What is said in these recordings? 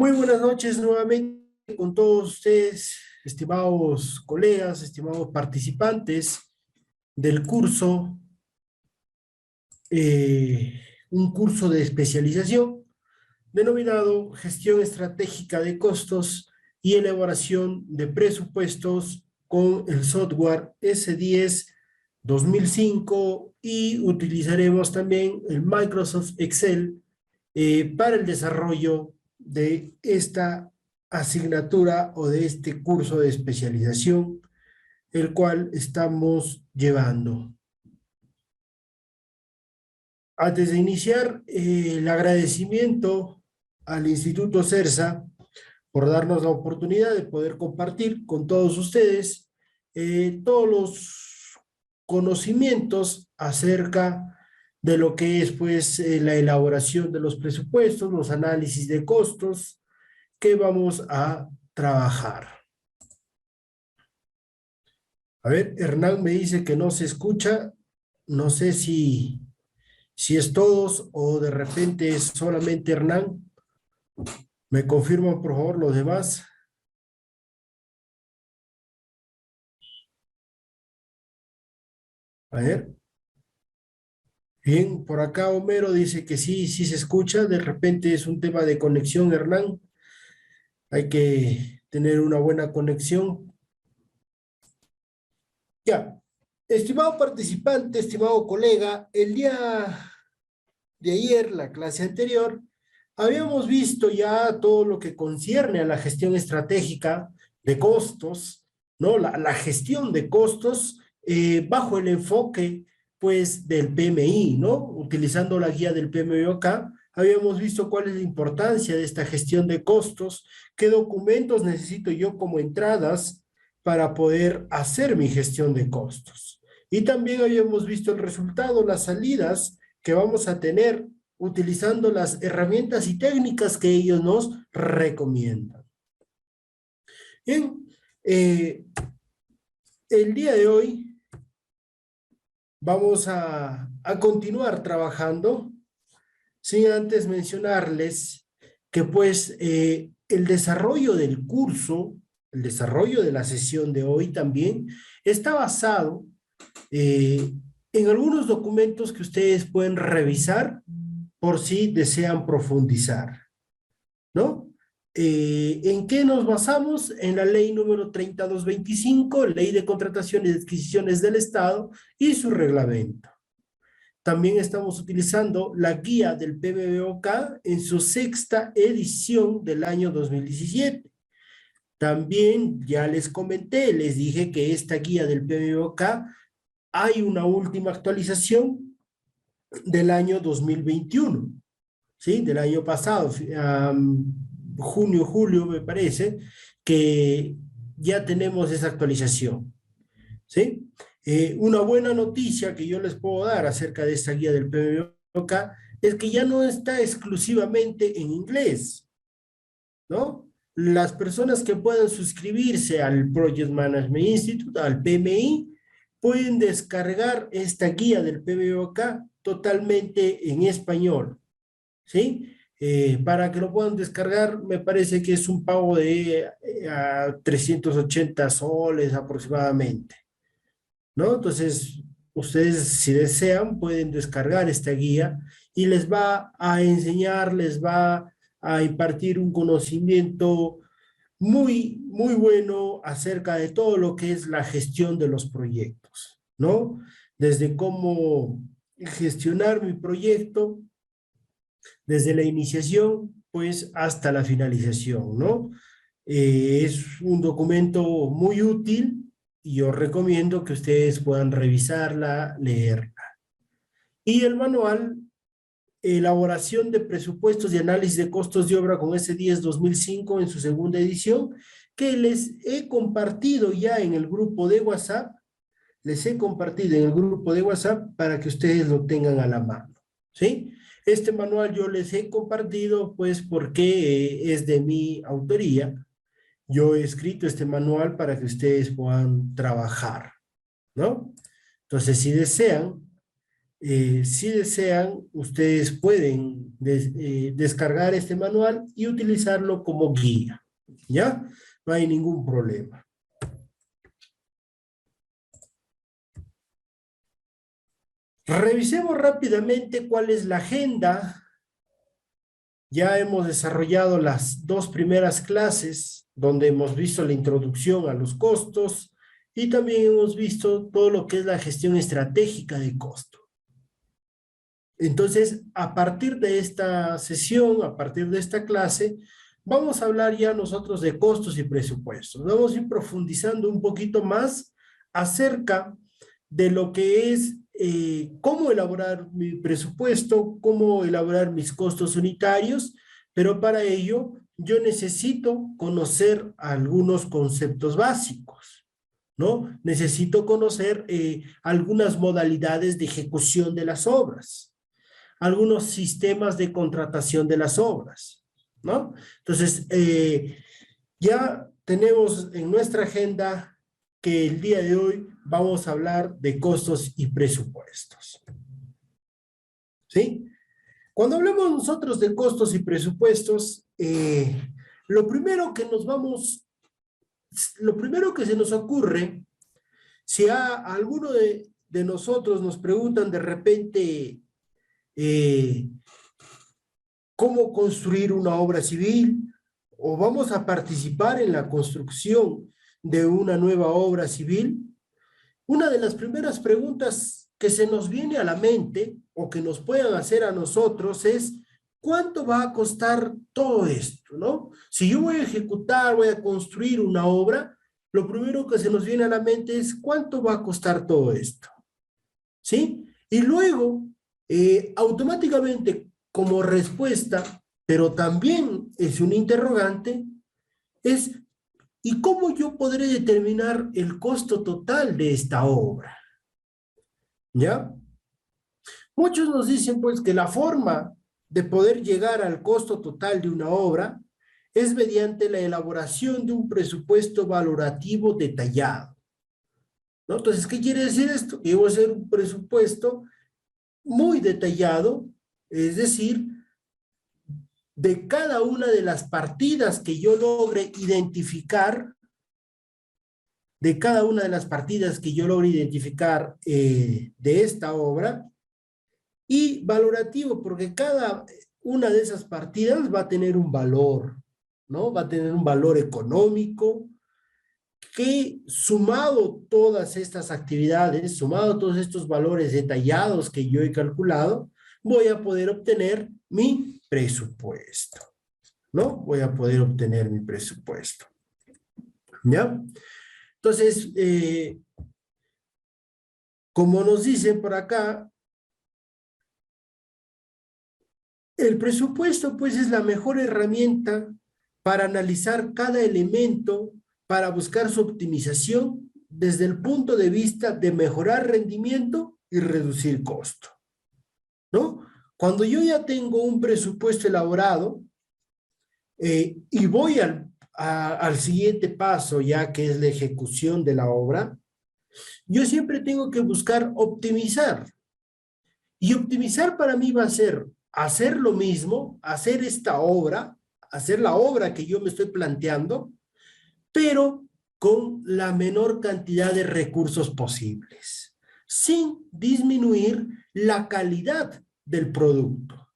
Muy buenas noches nuevamente con todos ustedes, estimados colegas, estimados participantes del curso, eh, un curso de especialización denominado Gestión Estratégica de Costos y Elaboración de Presupuestos con el software S10 2005 y utilizaremos también el Microsoft Excel para el desarrollo de esta asignatura o de este curso de especialización, el cual estamos llevando. Antes de iniciar, el agradecimiento al Instituto CERSA por darnos la oportunidad de poder compartir con todos ustedes todos los conocimientos acerca de lo que es pues la elaboración de los presupuestos, los análisis de costos que vamos a trabajar. A ver, Hernán me dice que no se escucha, no sé si es todos o de repente es solamente Hernán. ¿Me confirman por favor los demás? A ver. Bien, por acá Homero dice que sí, sí se escucha. De repente es un tema de conexión, Hernán. Hay que tener una buena conexión. Ya, estimado participante, estimado colega, el día de ayer, la clase anterior, habíamos visto ya todo lo que concierne a la gestión estratégica de costos, ¿no? La gestión de costos bajo el enfoque, pues, del PMI, ¿no? Utilizando la guía del PMBOK, habíamos visto cuál es la importancia de esta gestión de costos, qué documentos necesito yo como entradas para poder hacer mi gestión de costos. Y también habíamos visto el resultado, las salidas que vamos a tener utilizando las herramientas y técnicas que ellos nos recomiendan. Bien, el día de hoy vamos a continuar trabajando, sin antes mencionarles que pues el desarrollo del curso, el desarrollo de la sesión de hoy también está basado en algunos documentos que ustedes pueden revisar por si desean profundizar, ¿no? ¿En qué nos basamos? En la ley número 3225, Ley de Contrataciones y Adquisiciones del Estado y su reglamento. También estamos utilizando la guía del PMBOK en su 6ª edición del año 2017. También ya les comenté, les dije que esta guía del PMBOK hay una última actualización del año 2021, ¿sí? Del año pasado, junio, julio me parece, que ya tenemos esa actualización, ¿sí? Una buena noticia que yo les puedo dar acerca de esta guía del PMBOK es que ya no está exclusivamente en inglés, ¿no? Las personas que puedan suscribirse al Project Management Institute, al PMI, pueden descargar esta guía del PMBOK totalmente en español, ¿sí? Para que lo puedan descargar, me parece que es un pago de 380 soles aproximadamente, ¿no? Entonces, ustedes si desean pueden descargar esta guía y les va a enseñar, les va a impartir un conocimiento muy, muy bueno acerca de todo lo que es la gestión de los proyectos, ¿no? Desde cómo gestionar mi proyecto, desde la iniciación, pues, hasta la finalización, ¿no? Es un documento muy útil y yo recomiendo que ustedes puedan revisarla, leerla. Y el manual, Elaboración de Presupuestos y Análisis de Costos de Obra con S10 2005 en su 2ª edición, que les he compartido ya en el grupo de WhatsApp, les he compartido en el grupo de WhatsApp para que ustedes lo tengan a la mano, ¿sí? Este manual yo les he compartido pues porque es de mi autoría. Yo he escrito este manual para que ustedes puedan trabajar, ¿no? Entonces, si desean, Si desean, ustedes pueden descargar este manual y utilizarlo como guía, ¿ya? No hay ningún problema. Revisemos rápidamente cuál es la agenda. Ya hemos desarrollado las dos primeras clases, donde hemos visto la introducción a los costos y también hemos visto todo lo que es la gestión estratégica de costo. Entonces, a partir de esta sesión, a partir de esta clase, vamos a hablar ya nosotros de costos y presupuestos. Vamos a ir profundizando un poquito más acerca de lo que es cómo elaborar mi presupuesto, cómo elaborar mis costos unitarios, pero para ello yo necesito conocer algunos conceptos básicos, ¿no? Necesito conocer algunas modalidades de ejecución de las obras, algunos sistemas de contratación de las obras, ¿no? Entonces, ya tenemos en nuestra agenda que el día de hoy vamos a hablar de costos y presupuestos. ¿Sí? Cuando hablamos nosotros de costos y presupuestos, lo primero que se nos ocurre, si a alguno de nosotros nos preguntan de repente cómo construir una obra civil o vamos a participar en la construcción de una nueva obra civil, una de las primeras preguntas que se nos viene a la mente o que nos puedan hacer a nosotros es ¿cuánto va a costar todo esto, no? Si yo voy a ejecutar, voy a construir una obra, lo primero que se nos viene a la mente es ¿cuánto va a costar todo esto? ¿Sí? Y luego, automáticamente, como respuesta, pero también es un interrogante, es ¿y cómo yo podré determinar el costo total de esta obra? ¿Ya? Muchos nos dicen pues que la forma de poder llegar al costo total de una obra es mediante la elaboración de un presupuesto valorativo detallado, ¿no? Entonces, ¿qué quiere decir esto? Que voy a hacer un presupuesto muy detallado, es decir, de cada una de las partidas que yo logre identificar, de esta obra, y valorativo, porque cada una de esas partidas va a tener un valor, ¿no? Va a tener un valor económico que sumado todas estas actividades, sumado todos estos valores detallados que yo he calculado, voy a poder obtener mi presupuesto, ¿no? Voy a poder obtener mi presupuesto, ¿ya? Entonces, como nos dicen por acá, el presupuesto pues es la mejor herramienta para analizar cada elemento, para buscar su optimización desde el punto de vista de mejorar rendimiento y reducir costo, ¿no? Cuando yo ya tengo un presupuesto elaborado y voy al siguiente paso, ya que es la ejecución de la obra, yo siempre tengo que buscar optimizar. Y optimizar para mí va a ser hacer lo mismo, hacer esta obra, hacer la obra que yo me estoy planteando, pero con la menor cantidad de recursos posibles, sin disminuir la calidad del producto.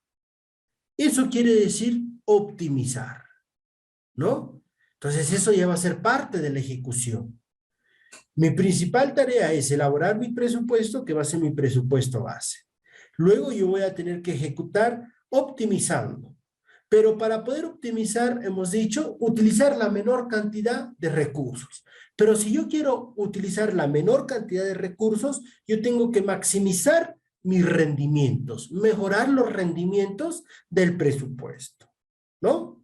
Eso quiere decir optimizar, ¿no? Entonces eso ya va a ser parte de la ejecución. Mi principal tarea es elaborar mi presupuesto, que va a ser mi presupuesto base. Luego yo voy a tener que ejecutar optimizando. Pero para poder optimizar, hemos dicho, utilizar la menor cantidad de recursos. Pero si yo quiero utilizar la menor cantidad de recursos, yo tengo que maximizar mis rendimientos, mejorar los rendimientos del presupuesto, ¿no?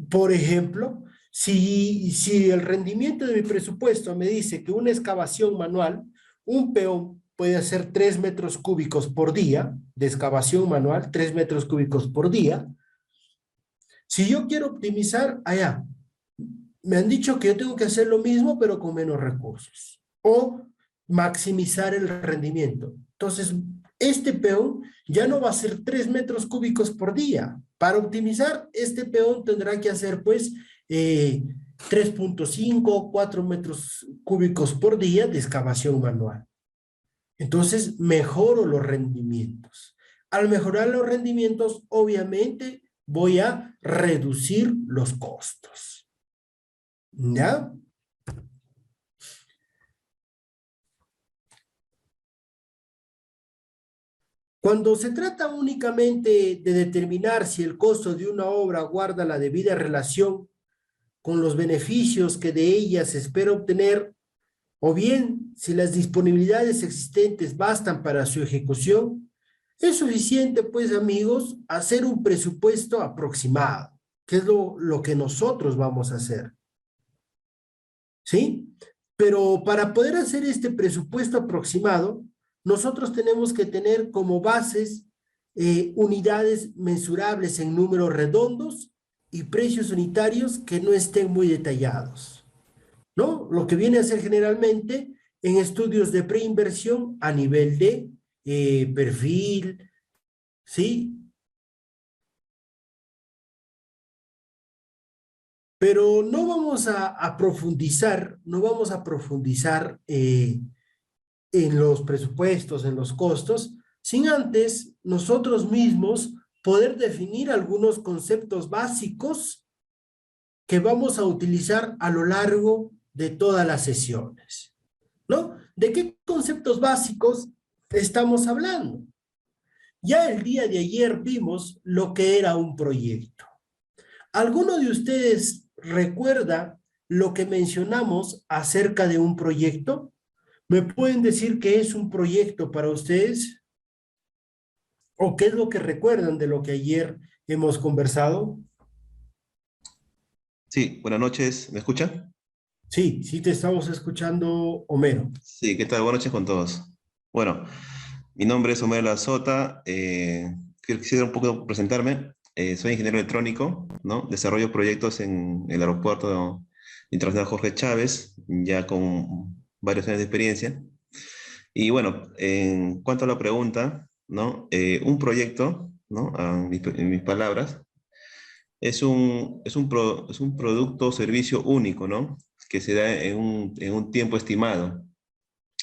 Por ejemplo, si el rendimiento de mi presupuesto me dice que una excavación manual, un peón puede hacer 3 metros cúbicos por día, de excavación manual, 3 metros cúbicos por día. Si yo quiero optimizar, allá, me han dicho que yo tengo que hacer lo mismo, pero con menos recursos. O maximizar el rendimiento. Entonces, este peón ya no va a ser 3 metros cúbicos por día. Para optimizar, este peón tendrá que hacer, pues, 3.5, 4 metros cúbicos por día de excavación manual. Entonces, mejoro los rendimientos. Al mejorar los rendimientos, obviamente, voy a reducir los costos. ¿Ya? Cuando se trata únicamente de determinar si el costo de una obra guarda la debida relación con los beneficios que de ella se espera obtener, o bien si las disponibilidades existentes bastan para su ejecución, es suficiente, pues, amigos, hacer un presupuesto aproximado, que es lo que nosotros vamos a hacer. ¿Sí? Pero para poder hacer este presupuesto aproximado, nosotros tenemos que tener como bases unidades mensurables en números redondos y precios unitarios que no estén muy detallados, ¿no? Lo que viene a ser generalmente en estudios de preinversión a nivel de perfil, ¿sí? Pero no vamos a profundizar, no vamos a profundizar en los presupuestos, en los costos, sin antes nosotros mismos poder definir algunos conceptos básicos que vamos a utilizar a lo largo de todas las sesiones, ¿no? ¿De qué conceptos básicos estamos hablando? Ya el día de ayer vimos lo que era un proyecto. ¿Alguno de ustedes recuerda lo que mencionamos acerca de un proyecto? ¿Me pueden decir qué es un proyecto para ustedes? ¿O qué es lo que recuerdan de lo que ayer hemos conversado? Sí, buenas noches, ¿me escuchan? Sí, sí te estamos escuchando, Homero. Sí, ¿qué tal? Buenas noches con todos. Bueno, mi nombre es Homero Lazota, quisiera un poco presentarme. Soy ingeniero electrónico, ¿no? Desarrollo proyectos en el aeropuerto internacional Jorge Chávez, ya con varios años de experiencia. Y bueno, en cuanto a la pregunta, ¿no? Un proyecto, ¿no? En mis palabras, es un producto o servicio único, ¿no? Que se da en un tiempo estimado,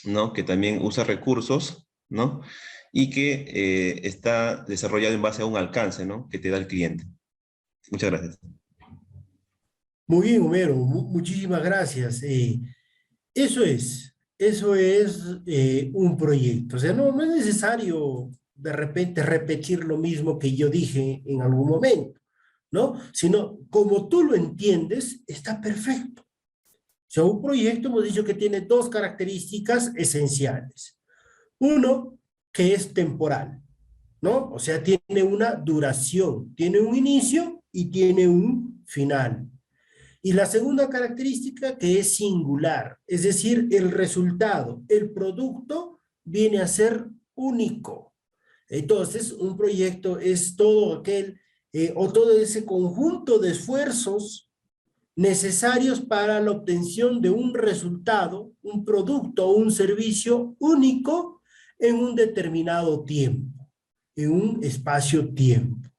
¿no? Que también usa recursos, ¿no? Y que está desarrollado en base a un alcance, ¿no? Que te da el cliente. Muchas gracias. Muy bien, Homero, muchísimas gracias. Eso es un proyecto. O sea, no es necesario de repente repetir lo mismo que yo dije en algún momento, ¿no? Sino como tú lo entiendes, está perfecto. O sea, un proyecto hemos dicho que tiene dos características esenciales. Uno, que es temporal, ¿no? O sea, tiene una duración, tiene un inicio y tiene un final. Y la segunda característica que es singular, es decir, el resultado, el producto viene a ser único. Entonces, un proyecto es todo aquel o todo ese conjunto de esfuerzos necesarios para la obtención de un resultado, un producto o un servicio único en un determinado tiempo, en un espacio-tiempo,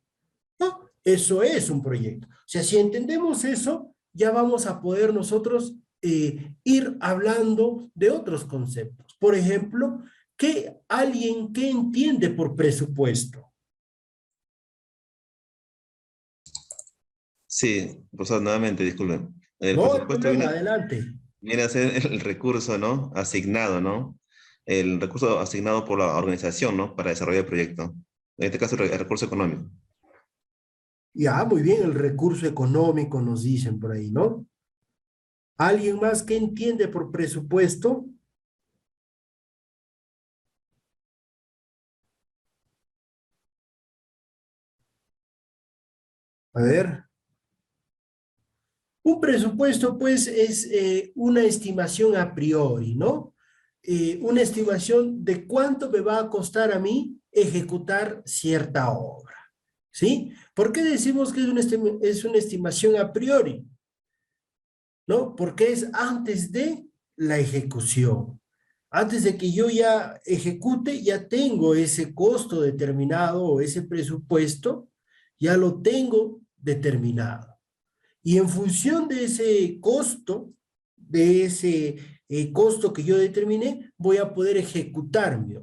¿no? Eso es un proyecto. O sea, si entendemos eso, ya vamos a poder nosotros ir hablando de otros conceptos. Por ejemplo, ¿qué alguien que entiende por presupuesto? Sí, profesor, nuevamente, disculpen. El No hay presupuesto problema, adelante. viene a ser el recurso, ¿no? Asignado, ¿no? El recurso asignado por la organización, ¿no? Para desarrollar el proyecto. En este caso, el recurso económico. Ya, muy bien, el recurso económico nos dicen por ahí, ¿no? ¿Alguien más que entiende por presupuesto? A ver. Un presupuesto, pues, es una estimación a priori, ¿no? Una estimación de cuánto me va a costar a mí ejecutar cierta obra, ¿sí? ¿Por qué decimos que es una estimación a priori? ¿No? Porque es antes de la ejecución. Antes de que yo ya ejecute, ya tengo ese costo determinado o ese presupuesto, ya lo tengo determinado. Y en función de ese costo que yo determiné, voy a poder ejecutarme.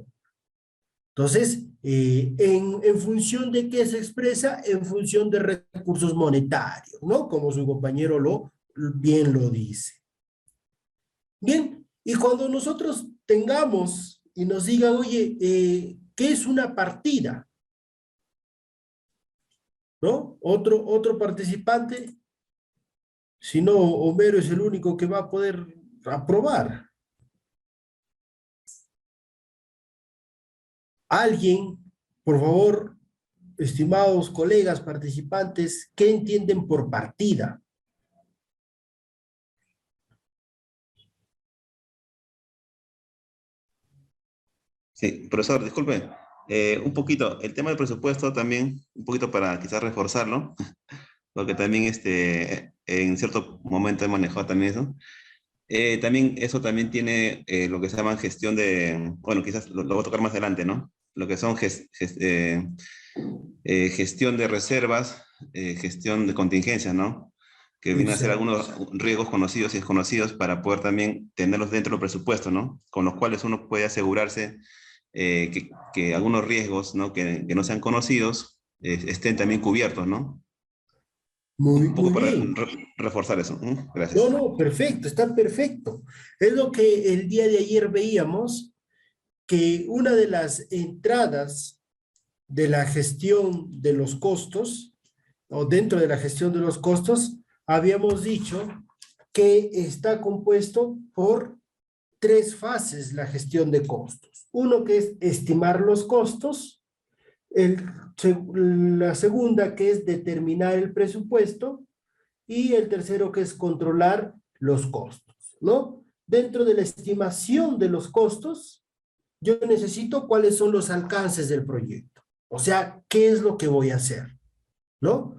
Entonces, en función de qué se expresa, en función de recursos monetarios, ¿no? Como su compañero bien lo dice. Bien, y cuando nosotros tengamos y nos digan, oye, ¿qué es una partida? ¿No? Otro participante, si no, Homero es el único que va a poder aprobar. Alguien, por favor, estimados colegas participantes, ¿qué entienden por partida? Sí, profesor, disculpe. Un poquito, el tema del presupuesto también, un poquito para quizás reforzarlo, porque también en cierto momento he manejado también eso. También eso también tiene lo que se llama gestión de, bueno, quizás lo voy a tocar más adelante, ¿no? Lo que son gestión de reservas, gestión de contingencias, ¿no? Que vienen a ser Exacto. algunos riesgos conocidos y desconocidos para poder también tenerlos dentro del presupuesto, ¿no? Con los cuales uno puede asegurarse que algunos riesgos, ¿no? Que no sean conocidos estén también cubiertos, ¿no? Muy, Un poco muy para bien. reforzar eso. No, Gracias. no, perfecto, está perfecto. Es lo que el día de ayer veíamos, que una de las entradas de la gestión de los costos, o dentro de la gestión de los costos, habíamos dicho que está compuesto por tres fases la gestión de costos. Uno que es estimar los costos, el, la segunda que es determinar el presupuesto y el tercero que es controlar los costos, ¿no? Dentro de la estimación de los costos, yo necesito cuáles son los alcances del proyecto, o sea, qué es lo que voy a hacer, ¿no?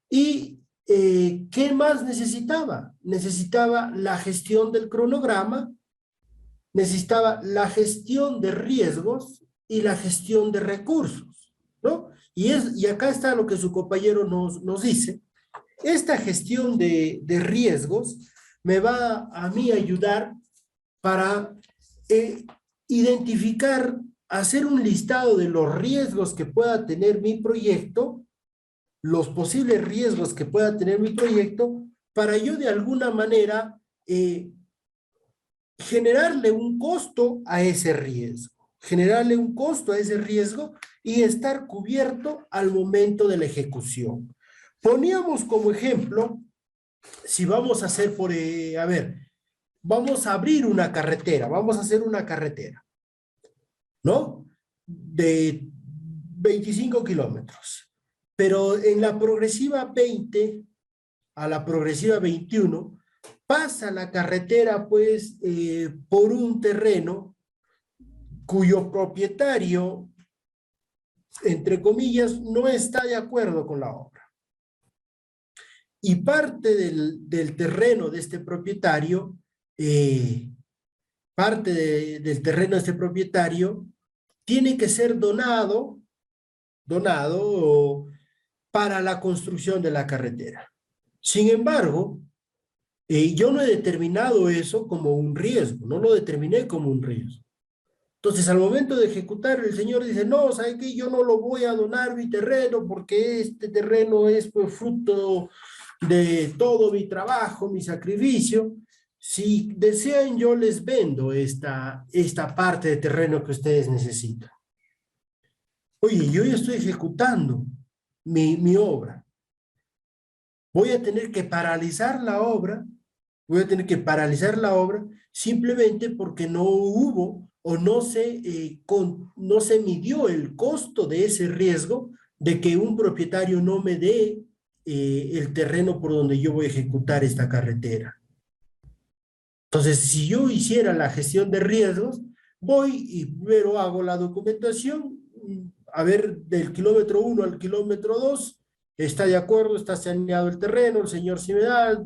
Y ¿qué más necesitaba? Necesitaba la gestión del cronograma, necesitaba la gestión de riesgos y la gestión de recursos, ¿no? Y acá está lo que su compañero nos dice. Esta gestión de riesgos me va a mí ayudar para eh, identificar, hacer un listado de los riesgos que pueda tener mi proyecto, los posibles riesgos que pueda tener mi proyecto, para yo de alguna manera generarle un costo a ese riesgo, generarle un costo a ese riesgo y estar cubierto al momento de la ejecución. Poníamos como ejemplo, si vamos a hacer a ver, vamos a abrir una carretera, vamos a hacer una carretera, ¿no? De 25 kilómetros. Pero en la progresiva 20 a la progresiva 21 pasa la carretera pues por un terreno cuyo propietario, entre comillas, no está de acuerdo con la obra. Y parte del terreno de este propietario, del terreno de este propietario, tiene que ser donado para la construcción de la carretera. Sin embargo, yo no he determinado eso como un riesgo, no lo determiné como un riesgo. Entonces, al momento de ejecutar, el señor dice, no, ¿sabe qué? Yo no lo voy a donar mi terreno porque este terreno es pues, fruto de todo mi trabajo, mi sacrificio. Si desean, yo les vendo esta parte de terreno que ustedes necesitan. Oye, yo ya estoy ejecutando mi obra. Voy a tener que paralizar la obra, voy a tener que paralizar la obra simplemente porque no hubo o no se midió el costo de ese riesgo de que un propietario no me dé el terreno por donde yo voy a ejecutar esta carretera. Entonces, si yo hiciera la gestión de riesgos, voy y primero hago la documentación, a ver, del kilómetro 1 al kilómetro 2, está de acuerdo, está saneado el terreno, el señor sí me da,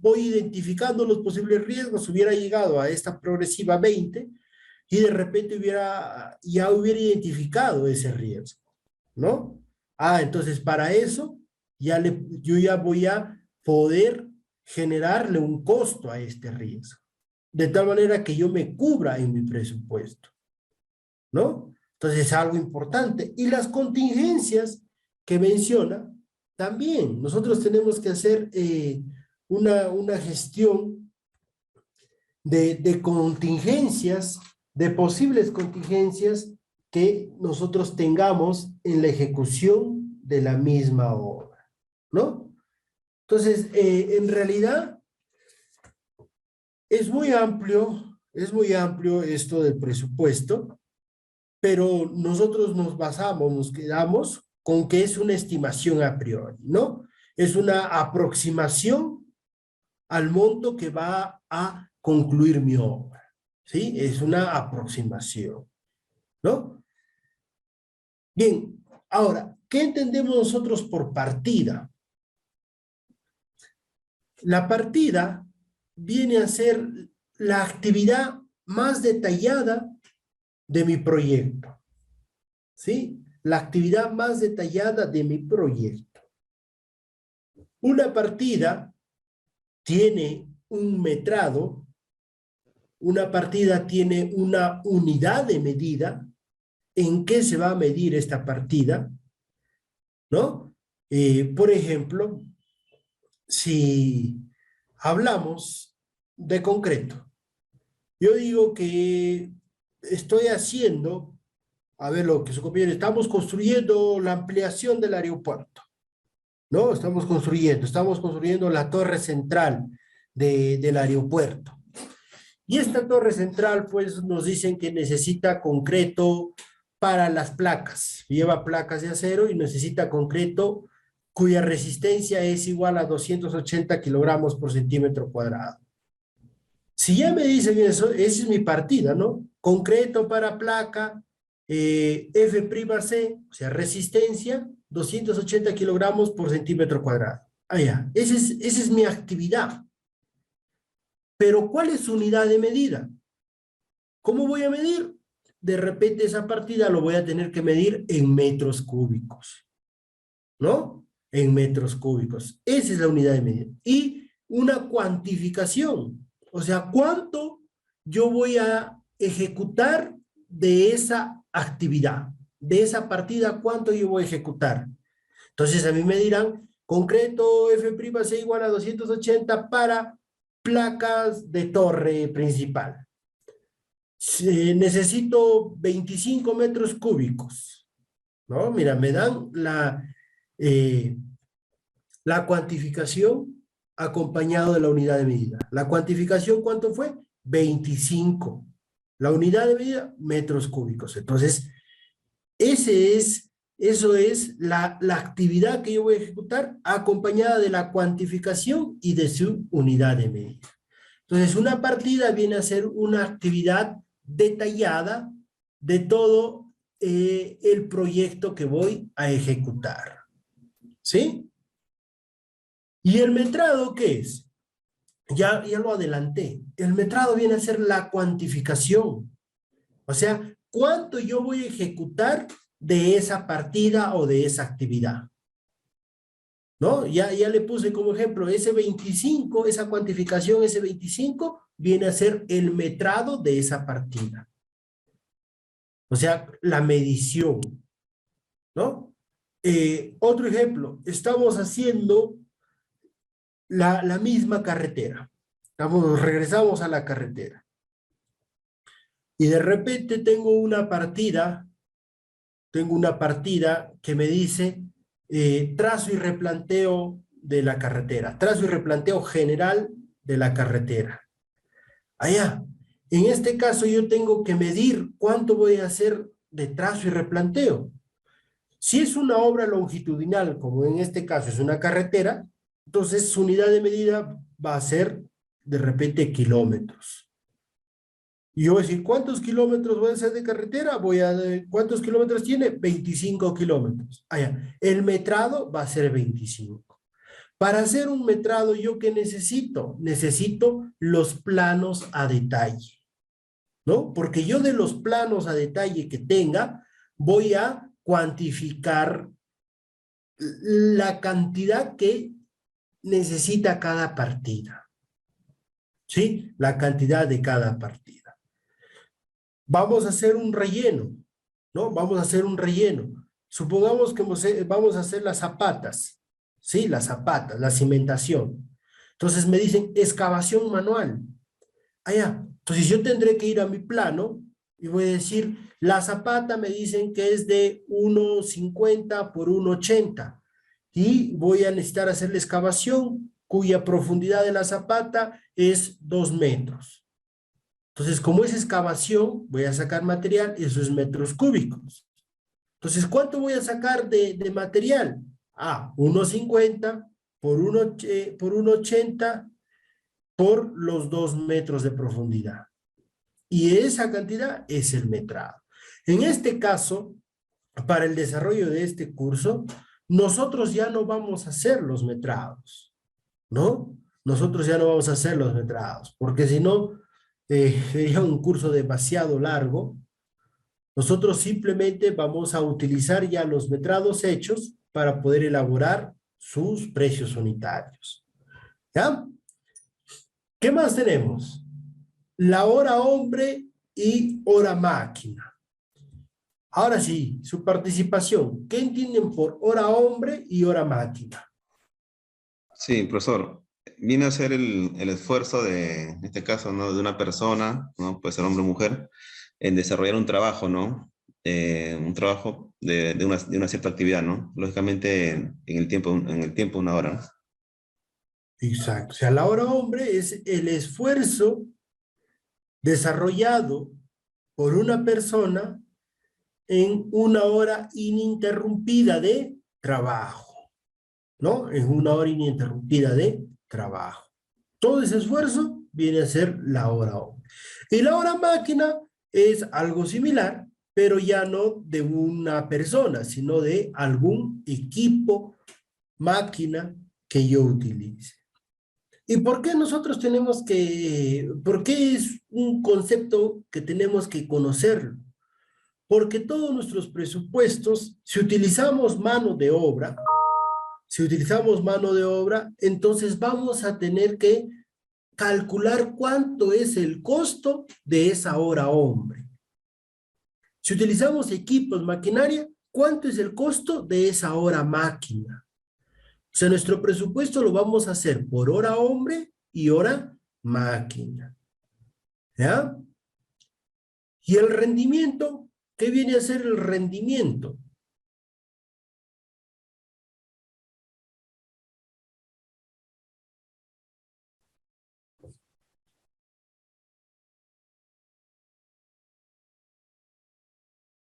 voy identificando los posibles riesgos, hubiera llegado a esta progresiva 20, y de repente ya hubiera identificado ese riesgo, ¿no? Entonces para eso yo ya voy a poder generarle un costo a este riesgo, de tal manera que yo me cubra en mi presupuesto, ¿no? Entonces es algo importante. Y las contingencias que menciona, también nosotros tenemos que hacer una gestión de contingencias, de posibles contingencias que nosotros tengamos en la ejecución de la misma obra, ¿no? Entonces, en realidad, es muy amplio esto del presupuesto, pero nosotros nos quedamos con que es una estimación a priori, ¿no? Es una aproximación al monto que va a concluir mi obra, ¿sí? Es una aproximación, ¿no? Bien, ahora, ¿qué entendemos nosotros por partida? La partida viene a ser la actividad más detallada de mi proyecto, ¿sí? La actividad más detallada de mi proyecto. Una partida tiene un metrado, una partida tiene una unidad de medida. ¿En qué se va a medir esta partida? ¿No? Por ejemplo, si hablamos de concreto, yo digo que estoy haciendo, a ver lo que su compañero, estamos construyendo la ampliación del aeropuerto, ¿no? Estamos construyendo la torre central del aeropuerto. Y esta torre central, pues, nos dicen que necesita concreto para las placas. Lleva placas de acero y necesita concreto cuya resistencia es igual a 280 kilogramos por centímetro cuadrado. Si ya me dicen eso, esa es mi partida, ¿no? Concreto para placa, F'C, o sea, resistencia, 280 kilogramos por centímetro cuadrado. Ya, esa es mi actividad. Pero ¿cuál es su unidad de medida? ¿Cómo voy a medir? De repente esa partida lo voy a tener que medir en metros cúbicos, ¿no? En metros cúbicos. Esa es la unidad de medida. Y una cuantificación. O sea, ¿cuánto yo voy a ejecutar de esa actividad? De esa partida, ¿cuánto yo voy a ejecutar? Entonces a mí me dirán, concreto F'C igual a 280 para placas de torre principal. Necesito 25 metros cúbicos, ¿no? Mira, me dan la cuantificación acompañado de la unidad de medida. ¿La cuantificación cuánto fue? 25. La unidad de medida, metros cúbicos. Entonces, eso es la actividad que yo voy a ejecutar acompañada de la cuantificación y de su unidad de medida. Entonces, una partida viene a ser una actividad detallada de todo el proyecto que voy a ejecutar. ¿Sí? ¿Y el metrado qué es? Ya lo adelanté. El metrado viene a ser la cuantificación. O sea, ¿cuánto yo voy a ejecutar de esa partida o de esa actividad? ¿No? Ya le puse como ejemplo, ese 25, esa cuantificación, ese 25, viene a ser el metrado de esa partida. O sea, la medición, ¿no? Otro ejemplo, estamos haciendo la misma carretera. Regresamos a la carretera. Y de repente tengo una partida que me dice trazo y replanteo de la carretera, trazo y replanteo general de la carretera. Allá, en este caso yo tengo que medir cuánto voy a hacer de trazo y replanteo. Si es una obra longitudinal, como en este caso es una carretera, entonces su unidad de medida va a ser de repente kilómetros. Y yo voy a decir, ¿cuántos kilómetros voy a hacer de carretera? ¿Cuántos kilómetros tiene? 25 kilómetros. Allá, el metrado va a ser 25. Para hacer un metrado, ¿yo qué necesito? Necesito los planos a detalle. ¿no? Porque yo de los planos a detalle que tenga, voy a cuantificar la cantidad que necesita cada partida, ¿sí? La cantidad de cada partida. Vamos a hacer un relleno, ¿no? Vamos a hacer un relleno. Supongamos que vamos a hacer las zapatas, ¿sí? Las zapatas, la cimentación. Entonces me dicen excavación manual. Allá. Entonces yo tendré que ir a mi plano y voy a decir, la zapata me dicen que es de 1,50 por 1,80 y voy a necesitar hacer la excavación cuya profundidad de la zapata es 2 metros. Entonces, como es excavación, voy a sacar material, eso es metros cúbicos. Entonces, ¿cuánto voy a sacar de material? 1,50 por 1,80 por los 2 metros de profundidad. Y esa cantidad es el metrado. En este caso, para el desarrollo de este curso, nosotros ya no vamos a hacer los metrados, ¿no? Nosotros ya no vamos a hacer los metrados, porque si no, sería un curso demasiado largo. Nosotros simplemente vamos a utilizar ya los metrados hechos para poder elaborar sus precios unitarios. ¿Ya? ¿Qué más tenemos? La hora hombre y hora máquina. Ahora sí, su participación. ¿Qué entienden por hora hombre y hora máquina? Sí, profesor. Viene a ser el esfuerzo de, en este caso, ¿no? De una persona, ¿no? Puede ser hombre o mujer, en desarrollar un trabajo, ¿no? Un trabajo de una cierta actividad, ¿no? Lógicamente en el tiempo una hora, ¿no? Exacto. O sea, la hora hombre es el esfuerzo desarrollado por una persona en una hora ininterrumpida de trabajo, ¿no? En una hora ininterrumpida de trabajo. Todo ese esfuerzo viene a ser la hora hombre. Y la hora máquina es algo similar, pero ya no de una persona, sino de algún equipo, máquina que yo utilice. ¿Y por qué nosotros por qué es un concepto que tenemos que conocerlo? Porque todos nuestros presupuestos, si utilizamos mano de obra, entonces vamos a tener que calcular cuánto es el costo de esa hora hombre. Si utilizamos equipos, maquinaria, ¿cuánto es el costo de esa hora máquina? O sea, nuestro presupuesto lo vamos a hacer por hora hombre y hora máquina. ¿Ya? Y el rendimiento, ¿qué viene a ser el rendimiento?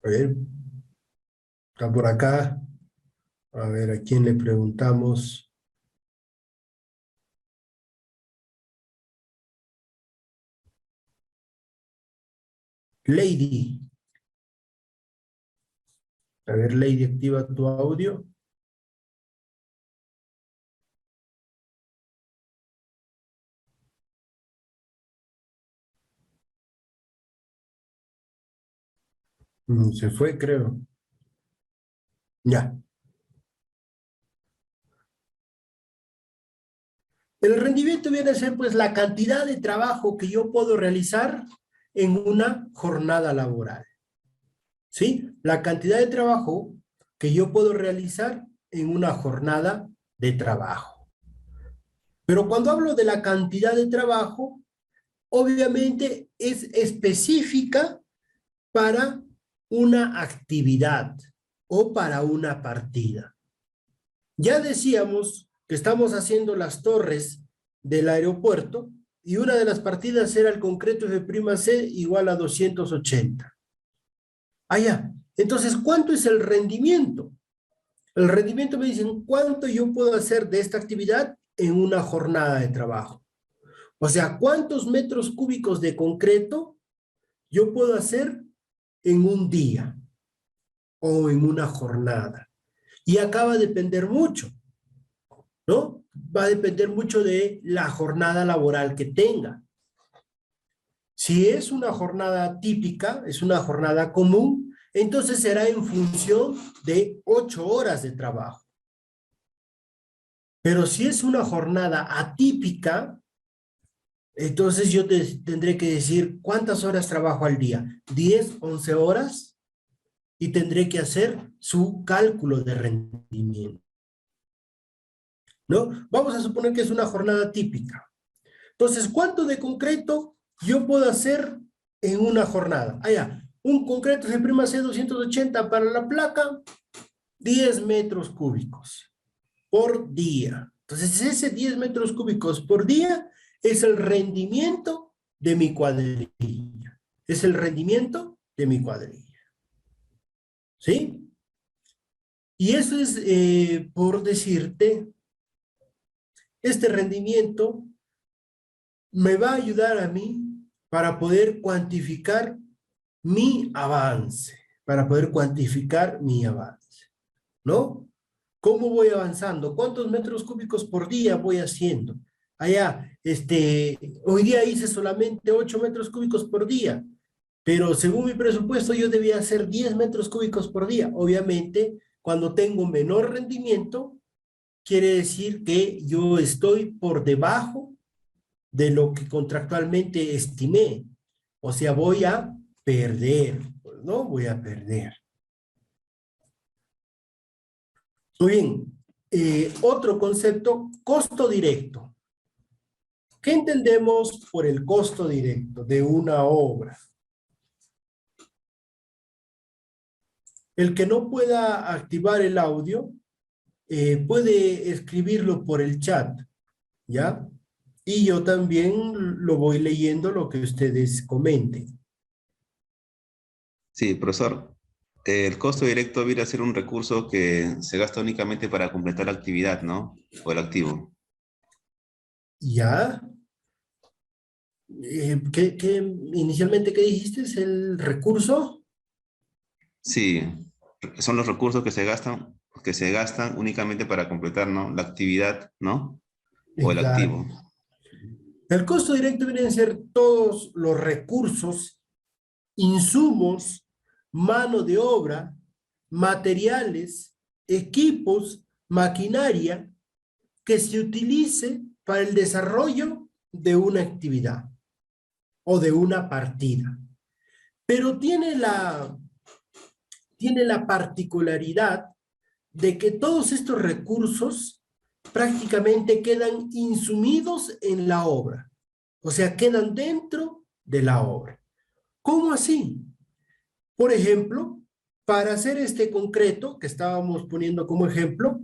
A ver, está por acá. A ver, ¿a quién le preguntamos? Lady. A ver, Lady, activa tu audio. Se fue, creo. Ya. El rendimiento viene a ser pues la cantidad de trabajo que yo puedo realizar en una jornada laboral. ¿Sí? La cantidad de trabajo que yo puedo realizar en una jornada de trabajo. Pero cuando hablo de la cantidad de trabajo, obviamente es específica para una actividad o para una partida. Ya decíamos que estamos haciendo las torres del aeropuerto y una de las partidas era el concreto F'(C) igual a 280. Ya. Entonces, ¿cuánto es el rendimiento? El rendimiento me dicen, ¿cuánto yo puedo hacer de esta actividad en una jornada de trabajo? O sea, ¿cuántos metros cúbicos de concreto yo puedo hacer en un día o en una jornada? Y acá va a depender mucho, ¿no? Va a depender mucho de la jornada laboral que tenga. Si es una jornada típica, es una jornada común, entonces será en función de 8 horas de trabajo. Pero si es una jornada atípica, entonces yo tendré que decir cuántas horas trabajo al día. 10, 11 horas, y tendré que hacer su cálculo de rendimiento, ¿no? Vamos a suponer que es una jornada típica. Entonces, ¿cuánto de concreto yo puedo hacer en una jornada? Un concreto se prima C280 para la placa, 10 metros cúbicos por día. Entonces, ese 10 metros cúbicos por día es el rendimiento de mi cuadrilla. Es el rendimiento de mi cuadrilla. ¿Sí? Y eso es, por decirte, este rendimiento me va a ayudar a mí para poder cuantificar mi avance, ¿no? ¿Cómo voy avanzando? ¿Cuántos metros cúbicos por día voy haciendo? Hoy día hice solamente 8 metros cúbicos por día, pero según mi presupuesto yo debía hacer 10 metros cúbicos por día. Obviamente, cuando tengo menor rendimiento, quiere decir que yo estoy por debajo de lo que contractualmente estimé. O sea, voy a perder, ¿no? Voy a perder. Muy bien. Otro concepto, costo directo. ¿Qué entendemos por el costo directo de una obra? El que no pueda activar el audio, puede escribirlo por el chat, ¿ya? Y yo también lo voy leyendo lo que ustedes comenten. Sí, profesor. El costo directo viene a ser un recurso que se gasta únicamente para completar la actividad, ¿no? O el activo. ¿Ya? Inicialmente, ¿qué dijiste? ¿Es el recurso? Sí, son los recursos que se gastan únicamente para completar, ¿no? La actividad, ¿no? O el Exacto. activo. El costo directo viene a ser todos los recursos, insumos, mano de obra, materiales, equipos, maquinaria que se utilice para el desarrollo de una actividad o de una partida. Pero tiene la particularidad de que todos estos recursos prácticamente quedan insumidos en la obra, o sea, quedan dentro de la obra. ¿Cómo así? Por ejemplo, para hacer este concreto que estábamos poniendo como ejemplo,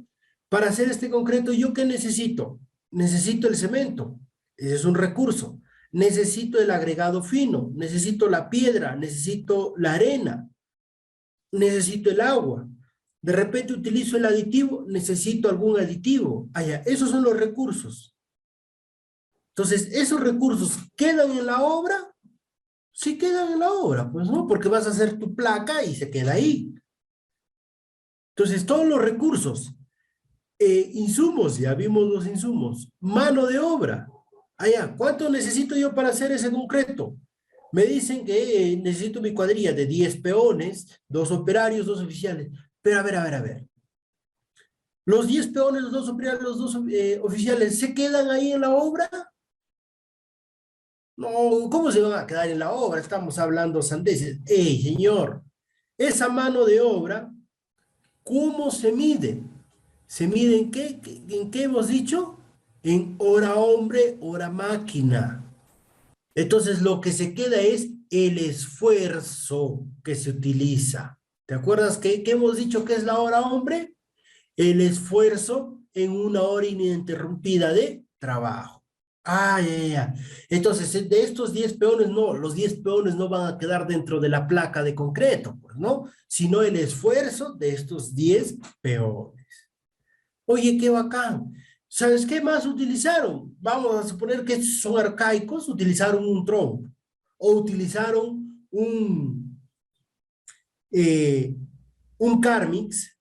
para hacer este concreto, ¿yo qué necesito? Necesito el cemento, ese es un recurso. Necesito el agregado fino, necesito la piedra, necesito la arena, necesito el agua. De repente utilizo el aditivo, necesito algún aditivo. Esos son los recursos. Entonces, ¿esos recursos quedan en la obra? Sí quedan en la obra, pues no, porque vas a hacer tu placa y se queda ahí. Entonces, todos los recursos, insumos, ya vimos los insumos, mano de obra. ¿Cuánto necesito yo para hacer ese concreto? Me dicen que necesito mi cuadrilla de 10 peones, 2 operarios, 2 oficiales. Pero a ver. Los 10 peones, los 2 operarios, los 2 oficiales, ¿se quedan ahí en la obra? No, ¿cómo se van a quedar en la obra? Estamos hablando sandeces. ¡Ey, señor! Esa mano de obra, ¿cómo se mide? ¿Se mide en qué? ¿En qué hemos dicho? En hora hombre, hora máquina. Entonces, lo que se queda es el esfuerzo que se utiliza. ¿Te acuerdas que hemos dicho que es la hora hombre? El esfuerzo en una hora ininterrumpida de trabajo. Ya. Entonces, de estos 10 peones, no, los 10 peones no van a quedar dentro de la placa de concreto, pues, ¿no? Sino el esfuerzo de estos 10 peones. Oye, qué bacán. ¿Sabes qué más utilizaron? Vamos a suponer que son arcaicos, utilizaron un trompo o utilizaron eh, un Carmix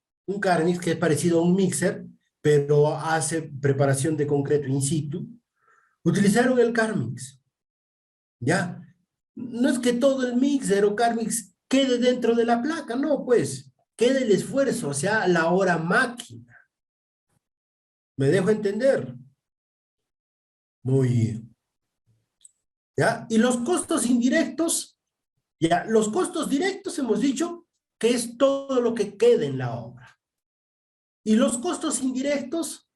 que es parecido a un mixer, pero hace preparación de concreto in situ. Utilizaron el Carmix, ¿ya? No es que todo el mixer o CarMix quede dentro de la placa, no, pues, quede el esfuerzo, o sea, la hora máquina. ¿Me dejo entender? Muy bien. ¿Ya? Y los costos indirectos, ya, los costos directos hemos dicho que es todo lo que queda en la obra. Y los costos indirectos,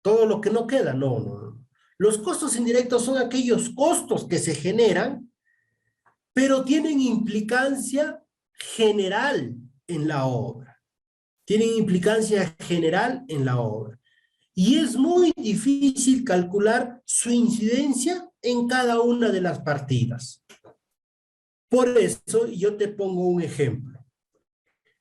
todo lo que no queda, no, no, no. Los costos indirectos son aquellos costos que se generan, pero tienen implicancia general en la obra. Tienen implicancia general en la obra. Y es muy difícil calcular su incidencia en cada una de las partidas. Por eso yo te pongo un ejemplo.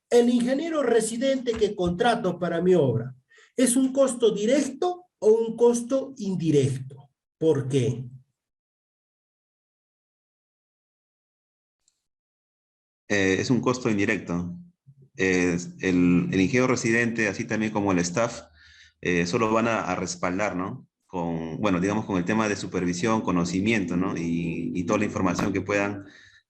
El ingeniero residente que contrato para mi obra, ¿es un costo directo o un costo indirecto? ¿Por qué? Es un costo indirecto. El ingeniero residente, así también como el staff, solo van a respaldar, ¿no? Con, bueno, digamos, con el tema de supervisión, conocimiento, ¿no? Y toda la información que puedan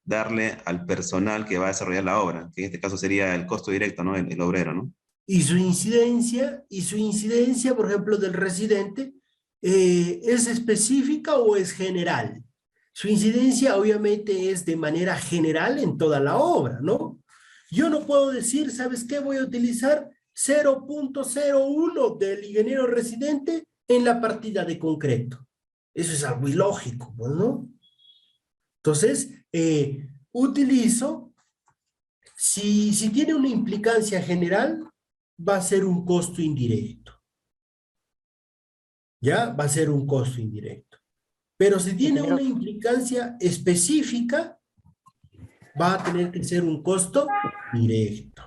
darle al personal que va a desarrollar la obra, que en este caso sería el costo directo, ¿no? El obrero, ¿no? Y su incidencia, por ejemplo, del residente, ¿es específica o es general? Su incidencia obviamente es de manera general en toda la obra, ¿no? Yo no puedo decir, ¿sabes qué? Voy a utilizar 0,01 del ingeniero residente en la partida de concreto. Eso es algo ilógico, pues, ¿no? Entonces, utilizo, si tiene una implicancia general, va a ser un costo indirecto, ¿ya? Va a ser un costo indirecto. Pero si tiene una Ingeniero, implicancia específica, va a tener que ser un costo directo,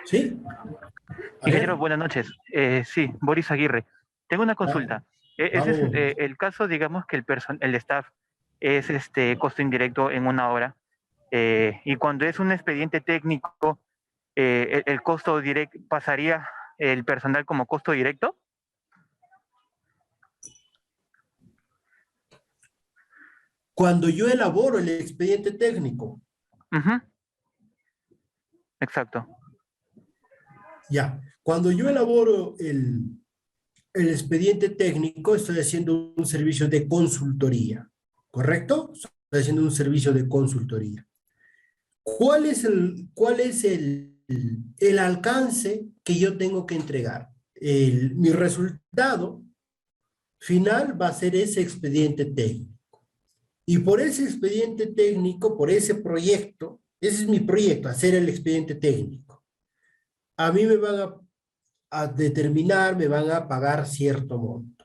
¿sí? A ingeniero, ver, buenas noches. Sí, Boris Aguirre. Tengo una va- consulta. Ese es vamos. el caso, digamos, que el staff es costo indirecto en una hora. Y cuando es un expediente técnico, el costo directo pasaría el personal como costo directo. Cuando yo elaboro el expediente técnico, Ujú, exacto. ya, cuando yo elaboro el expediente técnico, estoy haciendo un servicio de consultoría, ¿correcto? Estoy haciendo un servicio de consultoría. ¿Cuál es el alcance que yo tengo que entregar? Mi resultado final va a ser ese expediente técnico. Y por ese expediente técnico, por ese proyecto, ese es mi proyecto, hacer el expediente técnico. A mí me van a determinar, me van a pagar cierto monto.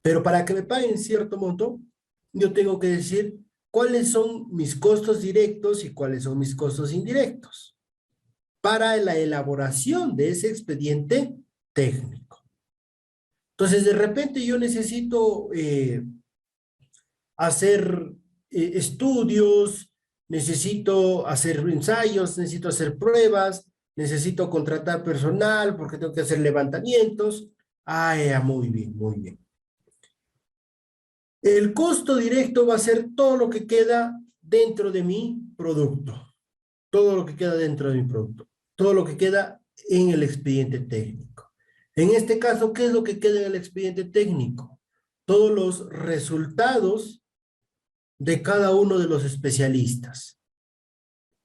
Pero para que me paguen cierto monto, yo tengo que decir cuáles son mis costos directos y cuáles son mis costos indirectos para la elaboración de ese expediente técnico. Entonces, de repente yo necesito hacer estudios, necesito hacer ensayos, necesito hacer pruebas, necesito contratar personal porque tengo que hacer levantamientos. Ah, ya, muy bien, muy bien. El costo directo va a ser todo lo que queda dentro de mi producto, todo lo que queda dentro de mi producto, todo lo que queda en el expediente técnico. En este caso, ¿qué es lo que queda en el expediente técnico? Todos los resultados de cada uno de los especialistas,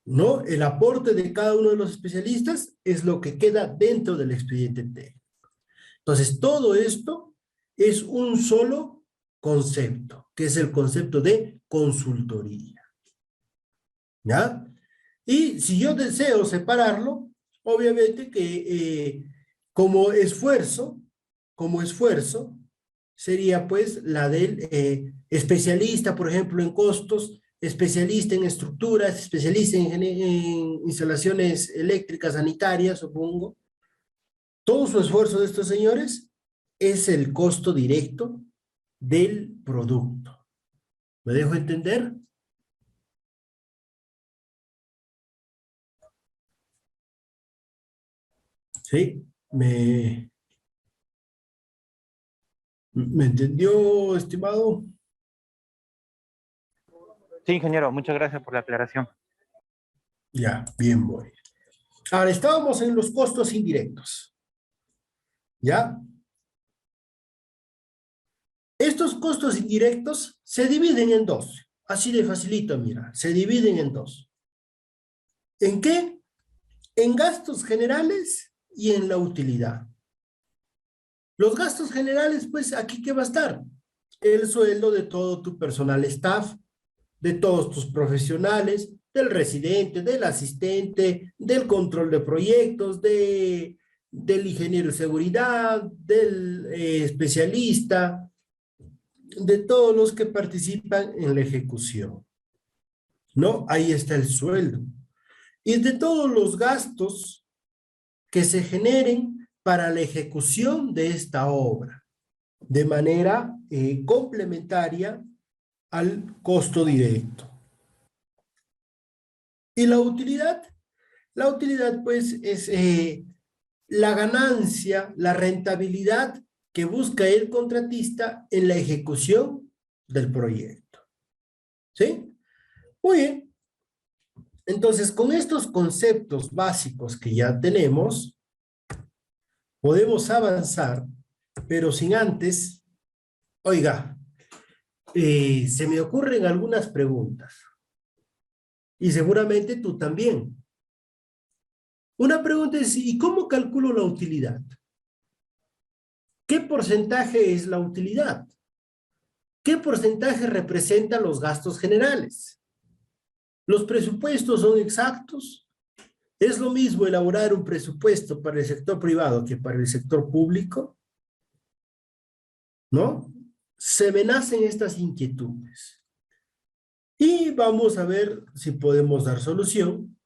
¿no? El aporte de cada uno de los especialistas es lo que queda dentro del expediente técnico. Entonces, todo esto es un solo concepto, que es el concepto de consultoría, ¿ya? Y si yo deseo separarlo, obviamente que como esfuerzo, sería pues la del especialista, por ejemplo, en costos, especialista en estructuras, especialista en instalaciones eléctricas sanitarias, supongo. Todo su esfuerzo de estos señores es el costo directo del producto. ¿Me dejo entender? ¿Sí? ¿Me entendió, estimado? Sí, ingeniero, muchas gracias por la aclaración. Ya, bien, voy. Ahora, estábamos en los costos indirectos. ¿Ya? Estos costos indirectos se dividen en dos. Así de facilito, mira. Se dividen en dos. ¿En qué? En gastos generales y en la utilidad. Los gastos generales, pues, ¿aquí qué va a estar? El sueldo de todo tu personal staff, de todos tus profesionales, del residente, del asistente, del control de proyectos, del ingeniero de seguridad, del especialista, de todos los que participan en la ejecución, ¿no? Ahí está el sueldo. Y de todos los gastos que se generen para la ejecución de esta obra, de manera complementaria al costo directo. ¿Y la utilidad? La utilidad, pues, es la ganancia, la rentabilidad que busca el contratista en la ejecución del proyecto. ¿Sí? Muy bien. Entonces, con estos conceptos básicos que ya tenemos, podemos avanzar, pero sin antes, oiga, se me ocurren algunas preguntas. Y seguramente tú también. Una pregunta es, ¿y cómo calculo la utilidad? ¿Qué porcentaje es la utilidad? ¿Qué porcentaje representa los gastos generales? ¿Los presupuestos son exactos? ¿Es lo mismo elaborar un presupuesto para el sector privado que para el sector público? ¿No? Se me nacen estas inquietudes. Y vamos a ver si podemos dar solución.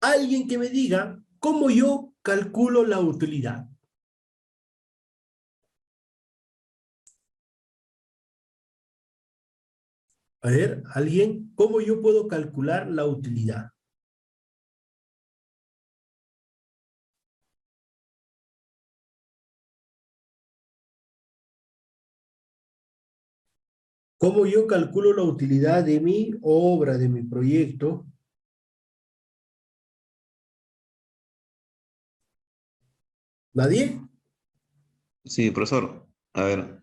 Alguien que me diga cómo yo calculo la utilidad. A ver, alguien, ¿cómo yo puedo calcular la utilidad? ¿Cómo yo calculo la utilidad de mi obra, de mi proyecto? ¿Nadie? Sí, profesor. A ver,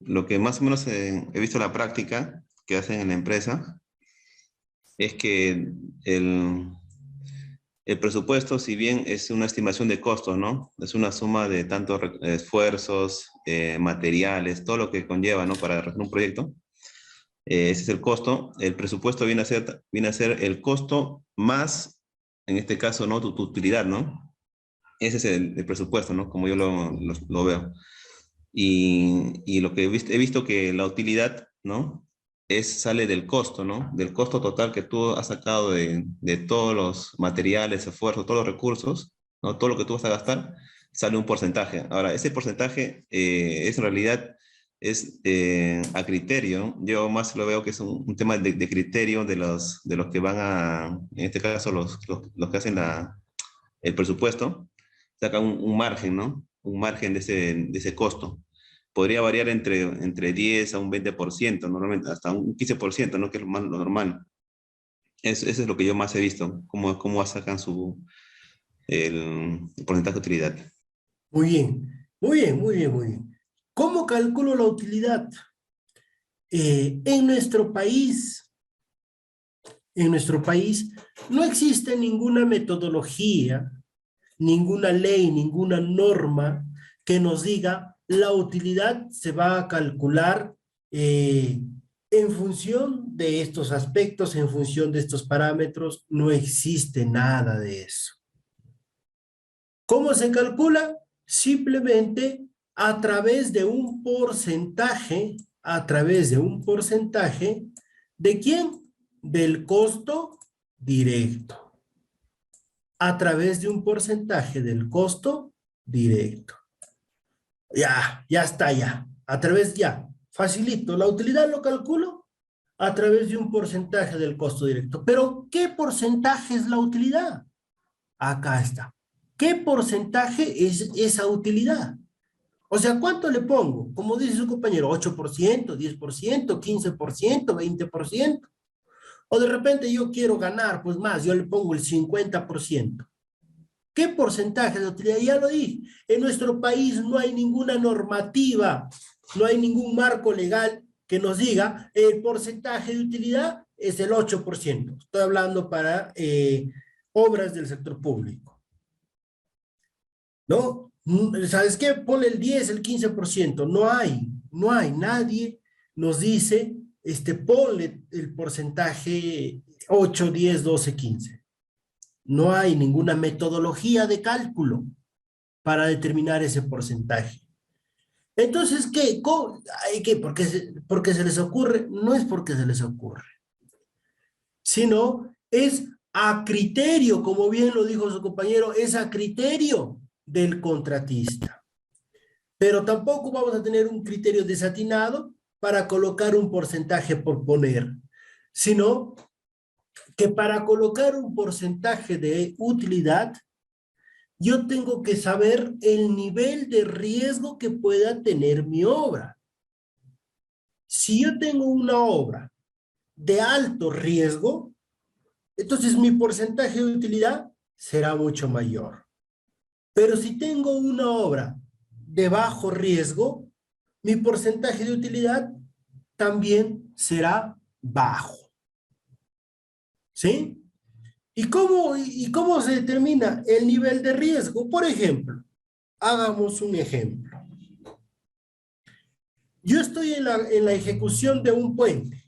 lo que más o menos he visto en la práctica que hacen en la empresa es que el, el presupuesto, si bien es una estimación de costos, ¿no? Es una suma de tantos esfuerzos, materiales, todo lo que conlleva, ¿no? Para realizar un proyecto. Ese es el costo. El presupuesto viene a ser el costo más, en este caso, ¿no? Tu utilidad, ¿no? Ese es el presupuesto, ¿no? Como yo lo veo. Y lo que he visto que la utilidad, ¿no? Sale del costo, ¿no? Del costo total que tú has sacado de todos los materiales, esfuerzos, todos los recursos, ¿no? Todo lo que tú vas a gastar, sale un porcentaje. Ahora, ese porcentaje es en realidad a criterio. Yo más lo veo que es un tema de criterio de los que van en este caso, los que hacen el presupuesto, sacan un margen, ¿no? Un margen de ese costo. Podría variar entre 10 a un 20%, normalmente hasta un 15%, ¿no? Que es lo normal. Eso es lo que yo más he visto, cómo sacan el porcentaje de utilidad. Muy bien, muy bien, muy bien, muy bien. ¿Cómo calculo la utilidad? En nuestro país no existe ninguna metodología, ninguna ley, ninguna norma que nos diga la utilidad se va a calcular en función de estos aspectos, en función de estos parámetros. No existe nada de eso. ¿Cómo se calcula? Simplemente a través de un porcentaje, ¿de quién? Del costo directo. A través de un porcentaje del costo directo. Ya está ya. A través ya. Facilito. La utilidad lo calculo a través de un porcentaje del costo directo. Pero, ¿qué porcentaje es la utilidad? Acá está. ¿Qué porcentaje es esa utilidad? O sea, ¿cuánto le pongo? Como dice su compañero, 8%, 10%, 15%, 20%. O de repente yo quiero ganar, pues más, yo le pongo el 50%. ¿Qué porcentaje de utilidad? Ya lo dije, en nuestro país no hay ninguna normativa, no hay ningún marco legal que nos diga el porcentaje de utilidad es el 8%. Estoy hablando para obras del sector público. ¿No? ¿Sabes qué? Ponle el 10, el 15%. No hay. Nadie nos dice, ponle el porcentaje 8, 10, 12, 15. No hay ninguna metodología de cálculo para determinar ese porcentaje. Entonces, ¿qué? ¿Por qué se les ocurre? No es porque se les ocurre, sino es a criterio, como bien lo dijo su compañero, es a criterio del contratista. Pero tampoco vamos a tener un criterio desatinado para colocar un porcentaje por poner, sino que para colocar un porcentaje de utilidad, yo tengo que saber el nivel de riesgo que pueda tener mi obra. Si yo tengo una obra de alto riesgo, entonces mi porcentaje de utilidad será mucho mayor. Pero si tengo una obra de bajo riesgo, mi porcentaje de utilidad también será bajo. ¿Sí? ¿Y cómo se determina el nivel de riesgo? Por ejemplo, hagamos un ejemplo. Yo estoy en la ejecución de un puente,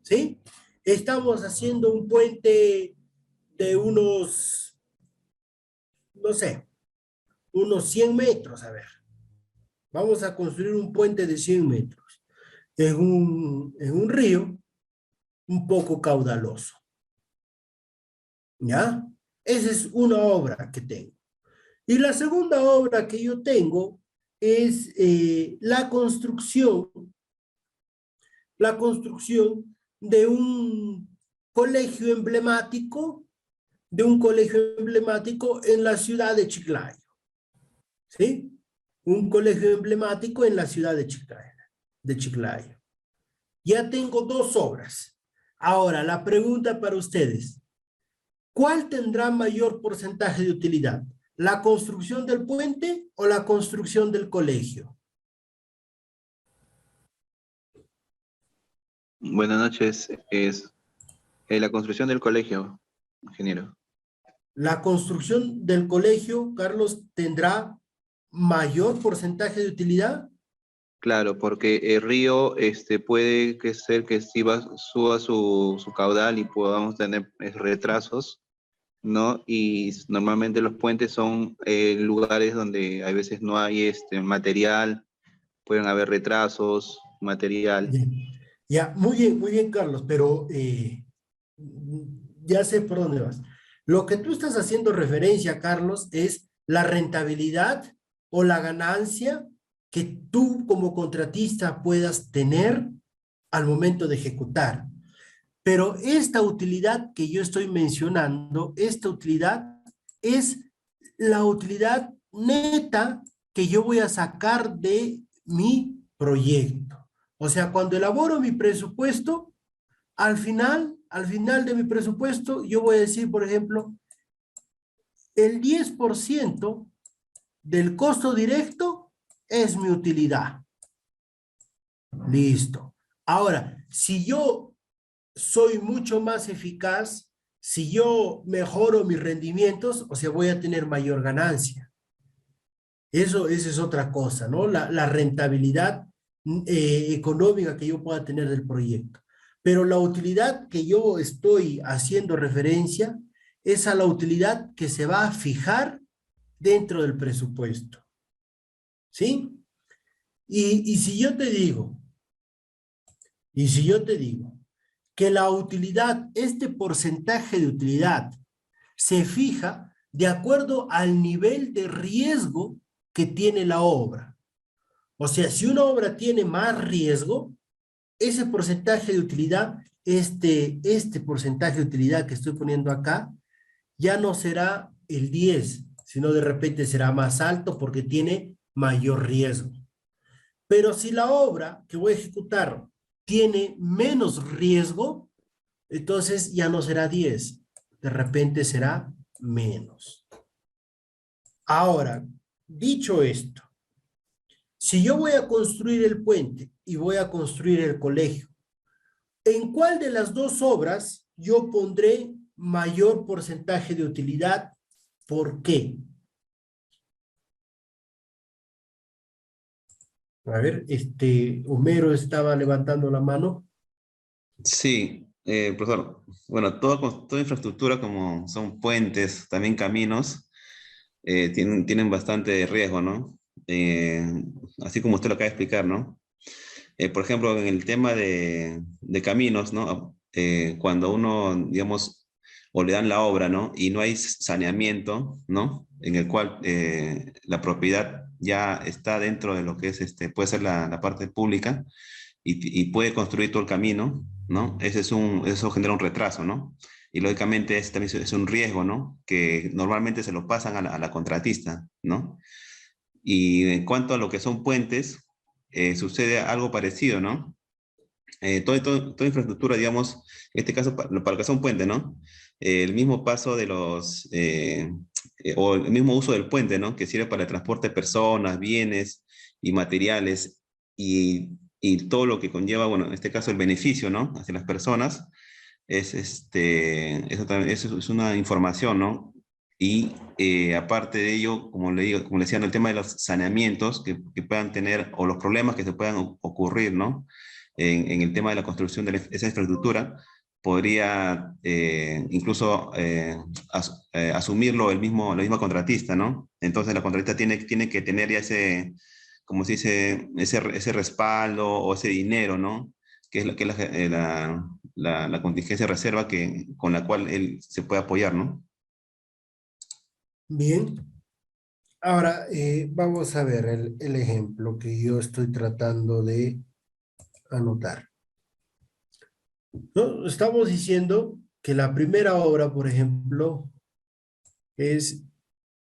¿sí? Estamos haciendo un puente de unos, no sé, unos 100 metros, a ver. Vamos a construir un puente de 100 metros en un río un poco caudaloso. ¿Ya? Esa es una obra que tengo. Y la segunda obra que yo tengo es la construcción de un colegio emblemático, en la ciudad de Chiclayo. ¿Sí? Un colegio emblemático en la ciudad de Chiclayo. Ya tengo dos obras. Ahora, la pregunta para ustedes. ¿Cuál tendrá mayor porcentaje de utilidad? ¿La construcción del puente o la construcción del colegio? Buenas noches. Es la construcción del colegio, ingeniero. ¿La construcción del colegio, Carlos, tendrá mayor porcentaje de utilidad? Claro, porque el río puede que ser que suba su caudal y podamos tener retrasos, ¿no? Y normalmente los puentes son lugares donde a veces no hay material, pueden haber retrasos, material. Bien. Ya, muy bien, Carlos, pero ya sé por dónde vas. Lo que tú estás haciendo referencia, Carlos, es la rentabilidad o la ganancia que tú como contratista puedas tener al momento de ejecutar. Pero esta utilidad que yo estoy mencionando, esta utilidad es la utilidad neta que yo voy a sacar de mi proyecto. O sea, cuando elaboro mi presupuesto, al final de mi presupuesto, yo voy a decir, por ejemplo, el 10% del costo directo es mi utilidad. Listo. Ahora, si yo soy mucho más eficaz, si yo mejoro mis rendimientos, o sea, voy a tener mayor ganancia. Esa es otra cosa, ¿no? La rentabilidad económica que yo pueda tener del proyecto. Pero la utilidad que yo estoy haciendo referencia es a la utilidad que se va a fijar dentro del presupuesto. ¿Sí? Y si yo te digo que la utilidad, este porcentaje de utilidad, se fija de acuerdo al nivel de riesgo que tiene la obra. O sea, si una obra tiene más riesgo, ese porcentaje de utilidad, este porcentaje de utilidad que estoy poniendo acá, ya no será el 10, sino de repente será más alto porque tiene mayor riesgo. Pero si la obra que voy a ejecutar tiene menos riesgo, entonces ya no será 10, de repente será menos. Ahora, dicho esto, si yo voy a construir el puente y voy a construir el colegio, ¿en cuál de las dos obras yo pondré mayor porcentaje de utilidad? ¿Por qué? A ver, Homero estaba levantando la mano. Sí, profesor. Bueno, toda infraestructura como son puentes, también caminos, tienen bastante riesgo, ¿no? Eh, Así como usted lo acaba de explicar, ¿no? Por ejemplo, en el tema de caminos, ¿no? Cuando uno, digamos, o le dan la obra, ¿no? Y no hay saneamiento, ¿no? En el cual la propiedad ya está dentro de lo que es, puede ser la parte pública y puede construir todo el camino, ¿no? Eso genera un retraso, ¿no? Y lógicamente también es un riesgo, ¿no? Que normalmente se lo pasan a la contratista, ¿no? Y en cuanto a lo que son puentes, sucede algo parecido, ¿no? Toda infraestructura, digamos, en este caso, para lo que son puentes, ¿no? El mismo paso o el mismo uso del puente, ¿no? Que sirve para el transporte de personas, bienes y materiales y todo lo que conlleva, bueno, en este caso el beneficio, ¿no? Hacia las personas, eso es una información, ¿no? Y aparte de ello, como le digo, como le decía, ¿no? El tema de los saneamientos que puedan tener o los problemas que se puedan ocurrir, ¿no? En el tema de la construcción de esa infraestructura, podría incluso asumirlo la misma contratista, ¿no? Entonces la contratista tiene que tener ya como se dice, ese respaldo o ese dinero, ¿no? Que es la contingencia de reserva con la cual él se puede apoyar, ¿no? Bien. Ahora, vamos a ver el ejemplo que yo estoy tratando de anotar. ¿No? Estamos diciendo que la primera obra, por ejemplo, este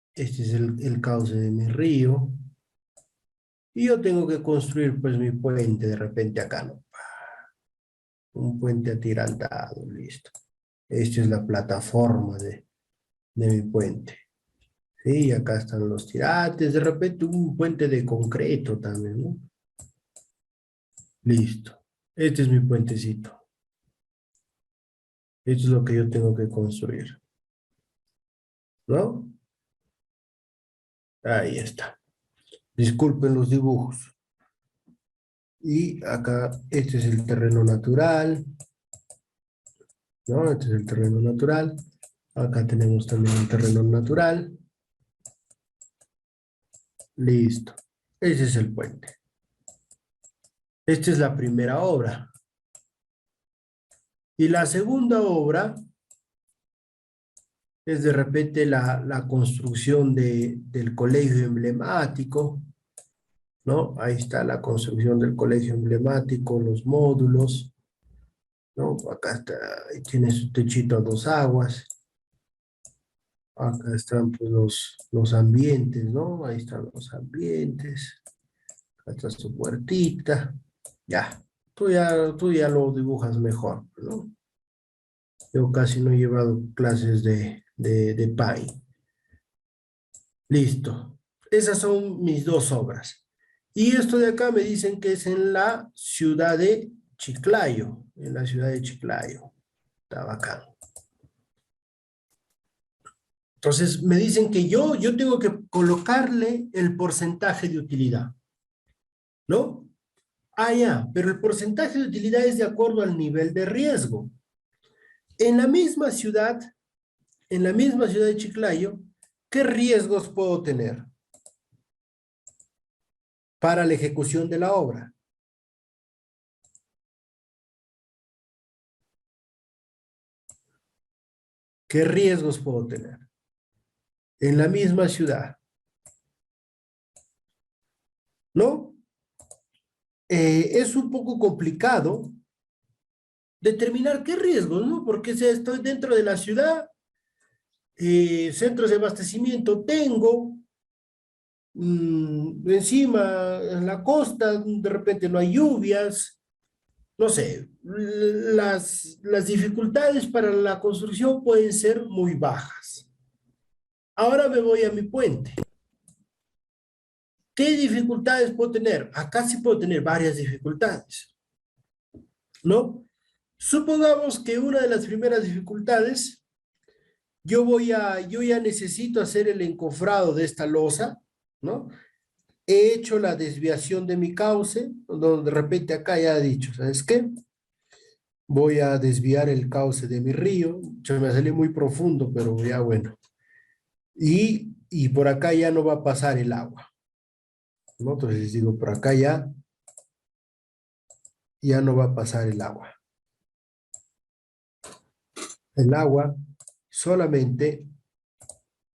es el cauce de mi río, y yo tengo que construir pues mi puente de repente acá, ¿no? Un puente atirantado, listo. Esta es la plataforma de mi puente. Sí, acá están los tirantes, de repente un puente de concreto también, ¿no? Listo. Este es mi puentecito. Esto es lo que yo tengo que construir, ¿no? Ahí está. Disculpen los dibujos. Y acá, este es el terreno natural, ¿no? Este es el terreno natural. Acá tenemos también el terreno natural. Listo. Ese es el puente. Esta es la primera obra. Y la segunda obra es de repente la construcción del colegio emblemático, ¿no? Ahí está la construcción del colegio emblemático, los módulos, ¿no? Acá está, ahí tiene su techito a dos aguas. Acá están pues, los ambientes, ¿no? Ahí están los ambientes. Acá está su puertita. Ya, tú ya lo dibujas mejor, ¿no? Yo casi no he llevado clases de Paint. Listo. Esas son mis dos obras. Y esto de acá me dicen que es en la ciudad de Chiclayo. En la ciudad de Chiclayo. Está bacán. Entonces me dicen que yo tengo que colocarle el porcentaje de utilidad. ¿No? Ah, ya, pero el porcentaje de utilidad es de acuerdo al nivel de riesgo. En la misma ciudad, de Chiclayo, ¿qué riesgos puedo tener para la ejecución de la obra? ¿Qué riesgos puedo tener? En la misma ciudad. ¿No? Es un poco complicado determinar qué riesgos, ¿no? Porque si estoy dentro de la ciudad, centros de abastecimiento tengo, encima, en la costa, de repente no hay lluvias, no sé, las dificultades para la construcción pueden ser muy bajas. Ahora me voy a mi puente. ¿Qué dificultades puedo tener? Acá sí puedo tener varias dificultades, ¿no? Supongamos que una de las primeras dificultades, yo ya necesito hacer el encofrado de esta losa, ¿no? He hecho la desviación de mi cauce, donde de repente acá ya he dicho, ¿sabes qué? Voy a desviar el cauce de mi río, se me salió muy profundo, pero ya bueno. Y por acá ya no va a pasar el agua, ¿no? Entonces digo, por acá ya no va a pasar el agua. El agua solamente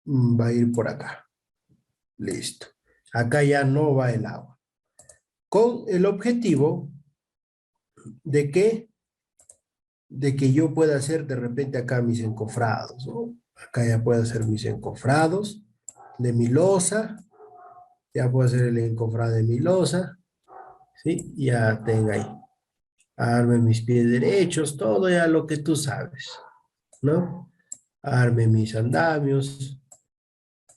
va a ir por acá. Listo. Acá ya no va el agua. Con el objetivo de que yo pueda hacer de repente acá mis encofrados, ¿no? Acá ya puedo hacer mis encofrados de mi losa. Ya puedo hacer el encofrado de mi losa. ¿Sí? Ya tengo ahí. Arme mis pies derechos, todo ya lo que tú sabes, ¿no? Arme mis andamios,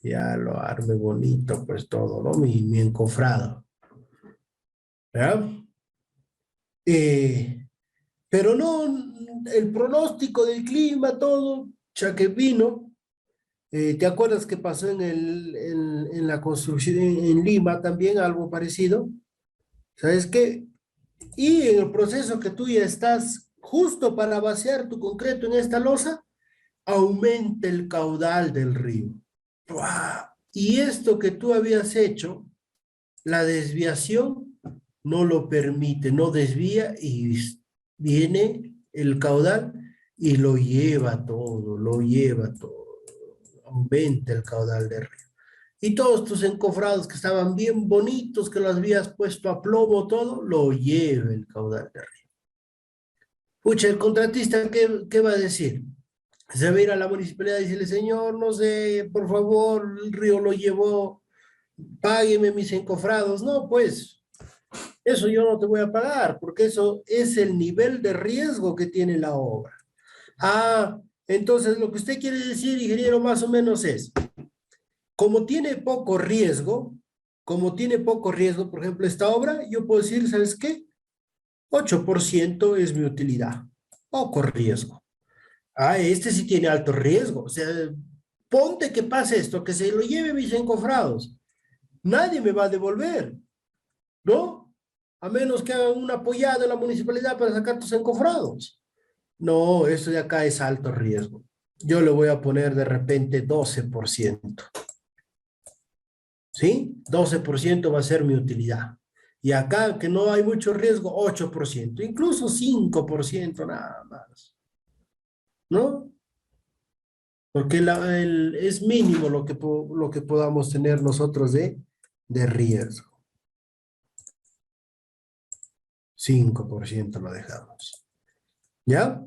ya lo arme bonito, pues todo, ¿no? Mi encofrado, ¿ya? Pero no, el pronóstico del clima, todo, ya que vino, ¿te acuerdas que pasó en la construcción en Lima también algo parecido? ¿Sabes qué? Y en el proceso que tú ya estás justo para vaciar tu concreto en esta losa, aumenta el caudal del río. ¡Buah! Y esto que tú habías hecho, la desviación no lo permite, no desvía y viene el caudal y lo lleva todo, aumenta el caudal del río. Y todos tus encofrados que estaban bien bonitos, que los habías puesto a plomo todo, lo lleva el caudal del río. Pucha, el contratista, ¿qué va a decir? Se va a ir a la municipalidad y decirle, señor, no sé, por favor, el río lo llevó, págueme mis encofrados. No, pues, eso yo no te voy a pagar, porque eso es el nivel de riesgo que tiene la obra. Ah, entonces lo que usted quiere decir, ingeniero, más o menos es, como tiene poco riesgo, por ejemplo, esta obra, yo puedo decir, ¿sabes qué? 8% es mi utilidad, poco riesgo. Ah, este sí tiene alto riesgo. O sea, ponte que pase esto, que se lo lleve mis encofrados. Nadie me va a devolver, ¿no? A menos que hagan un apoyado en la municipalidad para sacar tus encofrados. No, esto de acá es alto riesgo. Yo le voy a poner de repente 12%. ¿Sí? 12% va a ser mi utilidad. Y acá, que no hay mucho riesgo, 8%, incluso 5% nada más, ¿no? Porque es mínimo lo que podamos tener nosotros de riesgo. 5% lo dejamos. ¿Ya?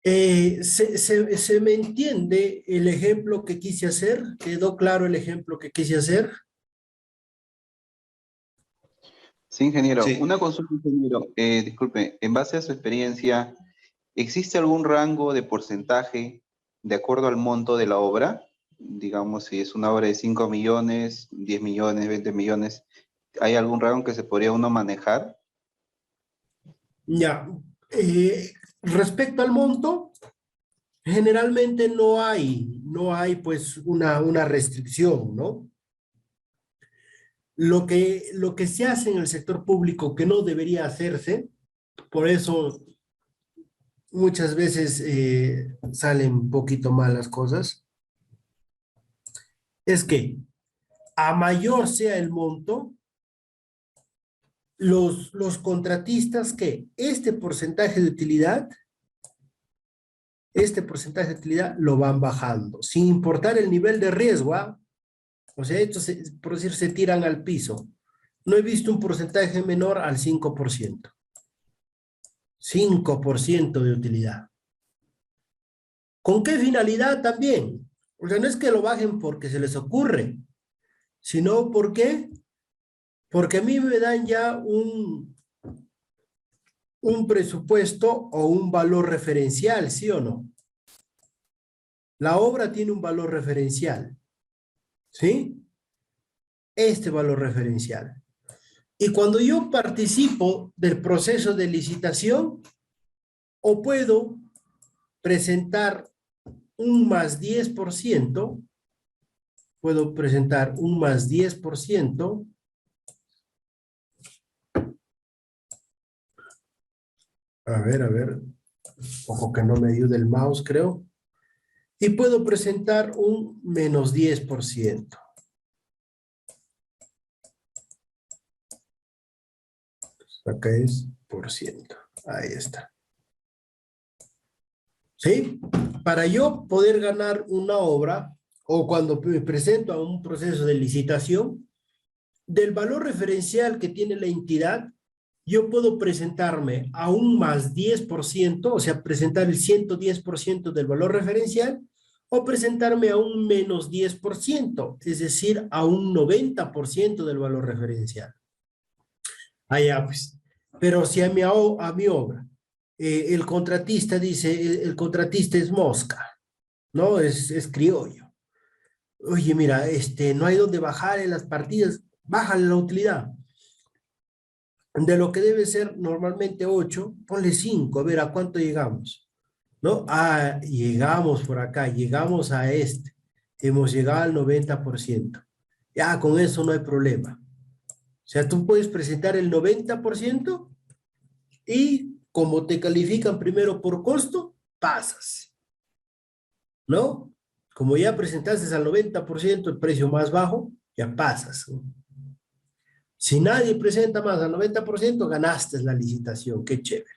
¿Se me entiende el ejemplo que quise hacer? ¿Quedó claro el ejemplo que quise hacer? Sí, ingeniero. Sí, Una consulta, ingeniero. Disculpe, en base a su experiencia, ¿existe algún rango de porcentaje de acuerdo al monto de la obra? Digamos, si es una obra de 5 millones, 10 millones, 20 millones, ¿hay algún rango que se podría uno manejar? Ya. Respecto al monto, generalmente no hay pues una restricción, ¿no? Lo que se hace en el sector público que no debería hacerse, por eso muchas veces salen un poquito mal las cosas, es que a mayor sea el monto, los contratistas que este porcentaje de utilidad lo van bajando, sin importar el nivel de riesgo, ¿ah? O sea, por decir, se tiran al piso. No he visto un porcentaje menor al 5%. 5% de utilidad. ¿Con qué finalidad también? O sea, no es que lo bajen porque se les ocurre. sino ¿por qué? Porque a mí me dan ya un presupuesto o un valor referencial, ¿sí o no? La obra tiene un valor referencial, ¿sí? Este valor referencial. Y cuando yo participo del proceso de licitación, o puedo presentar un más 10%, puedo presentar un más 10%, a ver, ojo que no me ayude el mouse, creo, y puedo presentar un menos 10%. Acá es por ciento, ahí está. ¿Sí? Para yo poder ganar una obra, o cuando me presento a un proceso de licitación, del valor referencial que tiene la entidad, yo puedo presentarme a un más 10%, o sea, presentar el 110% del valor referencial, o presentarme a un menos 10%, es decir, a un 90% del valor referencial. Allá, pues. Pero si a mi obra, el contratista dice, el contratista es mosca, ¿no? Es criollo. Oye, mira, no hay donde bajar en las partidas, bájale la utilidad. De lo que debe ser normalmente 8, ponle 5, a ver a cuánto llegamos, ¿no? Ah, llegamos por acá, llegamos a hemos llegado al 90%. Ya, con eso no hay problema. O sea, tú puedes presentar el 90% y como te califican primero por costo, pasas, ¿no? Como ya presentaste al 90% el precio más bajo, ya pasas, ¿no? Si nadie presenta más al 90%, ganaste la licitación, qué chévere.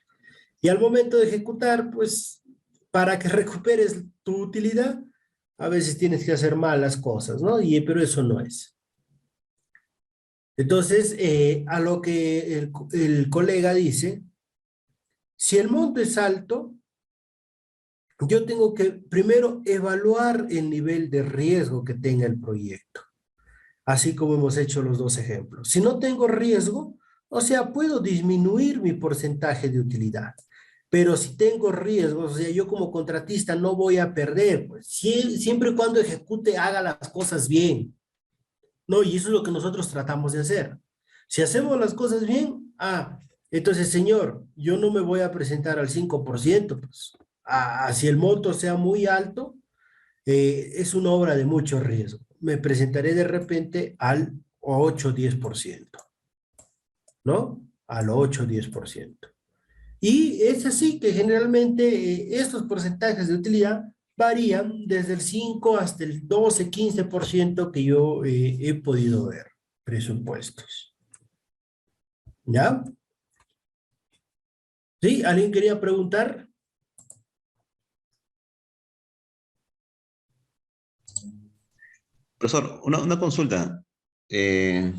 Y al momento de ejecutar, pues, para que recuperes tu utilidad, a veces tienes que hacer malas cosas, ¿no? Pero eso no es. Entonces, a lo que el colega dice, si el monto es alto, yo tengo que primero evaluar el nivel de riesgo que tenga el proyecto, así como hemos hecho los dos ejemplos. Si no tengo riesgo, o sea, puedo disminuir mi porcentaje de utilidad. Pero si tengo riesgos, o sea, yo como contratista no voy a perder, pues, siempre y cuando ejecute, haga las cosas bien. No, y eso es lo que nosotros tratamos de hacer. Si hacemos las cosas bien, entonces, señor, yo no me voy a presentar al 5%, pues, si el monto sea muy alto, es una obra de mucho riesgo. Me presentaré de repente al 8 o 10%, ¿no? Al 8 o 10%. Y es así que generalmente estos porcentajes de utilidad varían desde el 5 hasta el 12, 15% que yo he podido ver, presupuestos. ¿Ya? ¿Sí? ¿Alguien quería preguntar? Profesor, una consulta. ¿Qué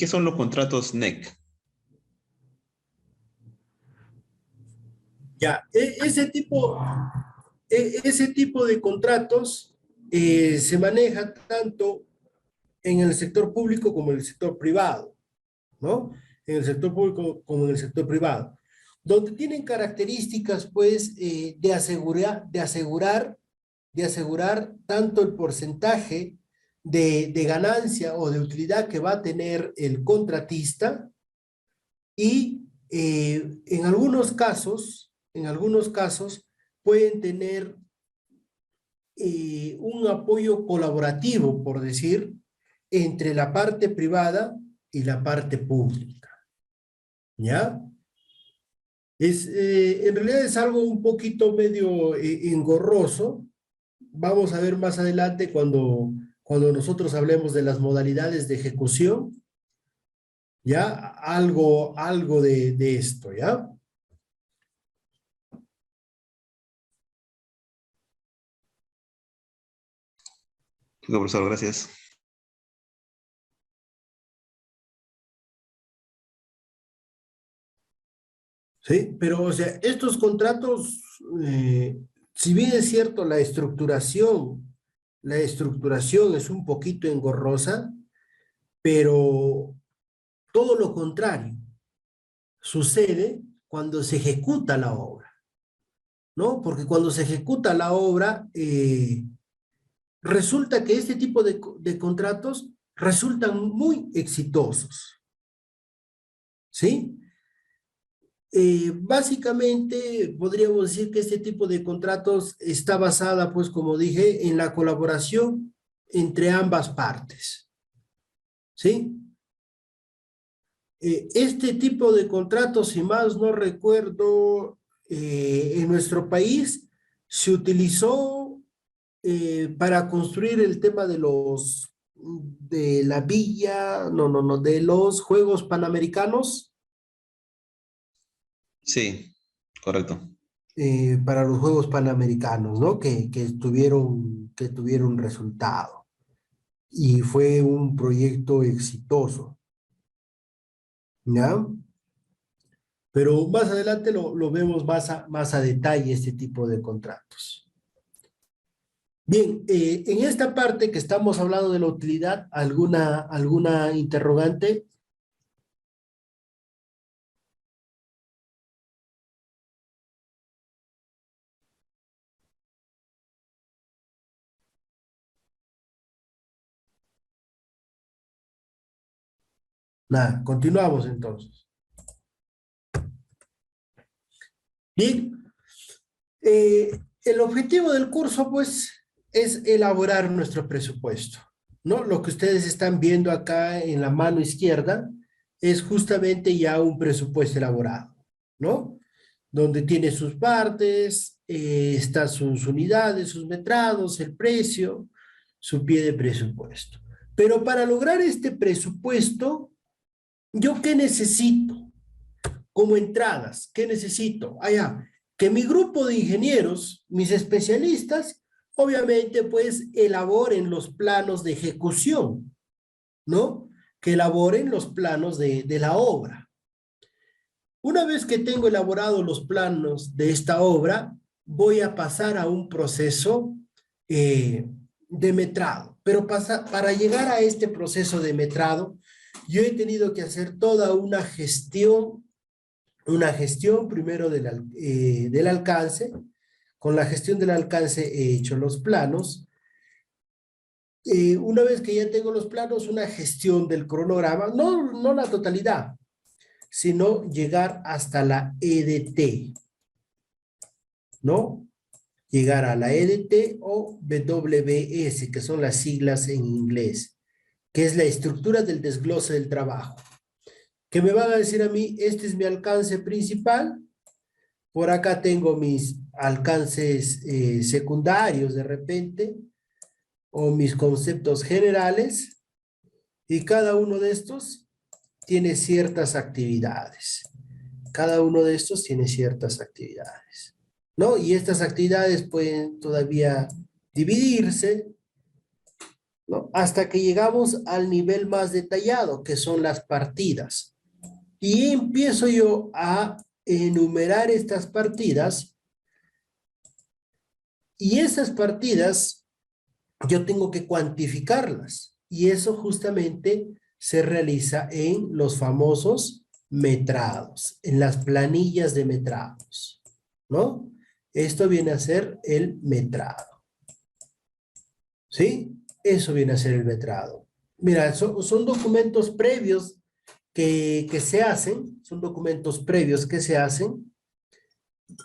son los contratos NEC? Ya, ese tipo de contratos se maneja tanto en el sector público como en el sector privado, ¿no? En el sector público como en el sector privado, donde tienen características, pues, de asegurar tanto el porcentaje de ganancia o de utilidad que va a tener el contratista y en algunos casos pueden tener un apoyo colaborativo, por decir, entre la parte privada y la parte pública. ¿Ya? En realidad es algo un poquito medio engorroso. Vamos a ver más adelante cuando nosotros hablemos de las modalidades de ejecución, ¿ya? Algo de esto, ¿ya? Profesor, gracias. Sí, pero o sea, estos contratos, si bien es cierto la estructuración es un poquito engorrosa, pero todo lo contrario sucede cuando se ejecuta la obra, ¿no? Porque cuando se ejecuta la obra, resulta que este tipo de contratos resultan muy exitosos, ¿sí? Básicamente podríamos decir que este tipo de contratos está basada, pues como dije, en la colaboración entre ambas partes, ¿sí? Este tipo de contratos, si más no recuerdo, en nuestro país se utilizó para construir el tema de la villa, no, de los Juegos Panamericanos, Sí, correcto. para los Juegos Panamericanos, ¿no? Que tuvieron resultado. Y fue un proyecto exitoso, ¿ya? Pero más adelante lo vemos más a detalle, este tipo de contratos. Bien, en esta parte que estamos hablando de la utilidad, ¿alguna interrogante? Nada, continuamos entonces. Bien, el objetivo del curso, pues, es elaborar nuestro presupuesto, ¿no? Lo que ustedes están viendo acá en la mano izquierda es justamente ya un presupuesto elaborado, ¿no? Donde tiene sus partes, está sus unidades, sus metrados, el precio, su pie de presupuesto. Pero para lograr este presupuesto, ¿yo qué necesito? Como entradas, ¿qué necesito? Allá, que mi grupo de ingenieros, mis especialistas, obviamente, pues elaboren los planos de ejecución, ¿no? Que elaboren los planos de la obra. Una vez que tengo elaborados los planos de esta obra, voy a pasar a un proceso de metrado. Pero para llegar a este proceso de metrado, yo he tenido que hacer toda una gestión primero del alcance. Con la gestión del alcance he hecho los planos. Una vez que ya tengo los planos, una gestión del cronograma, no la totalidad, sino llegar hasta la EDT, ¿no? Llegar a la EDT o WBS, que son las siglas en inglés, que es la estructura del desglose del trabajo. Que me van a decir a mí, este es mi alcance principal, por acá tengo mis alcances secundarios de repente, o mis conceptos generales, y cada uno de estos tiene ciertas actividades. Cada uno de estos tiene ciertas actividades, ¿no? Y estas actividades pueden todavía dividirse, ¿no? Hasta que llegamos al nivel más detallado, que son las partidas. Y empiezo yo a enumerar estas partidas, y esas partidas yo tengo que cuantificarlas, y eso justamente se realiza en los famosos metrados, en las planillas de metrados, ¿no? Esto viene a ser el metrado, ¿sí? Eso viene a ser el metrado. Mira, son documentos previos que se hacen, son documentos previos que se hacen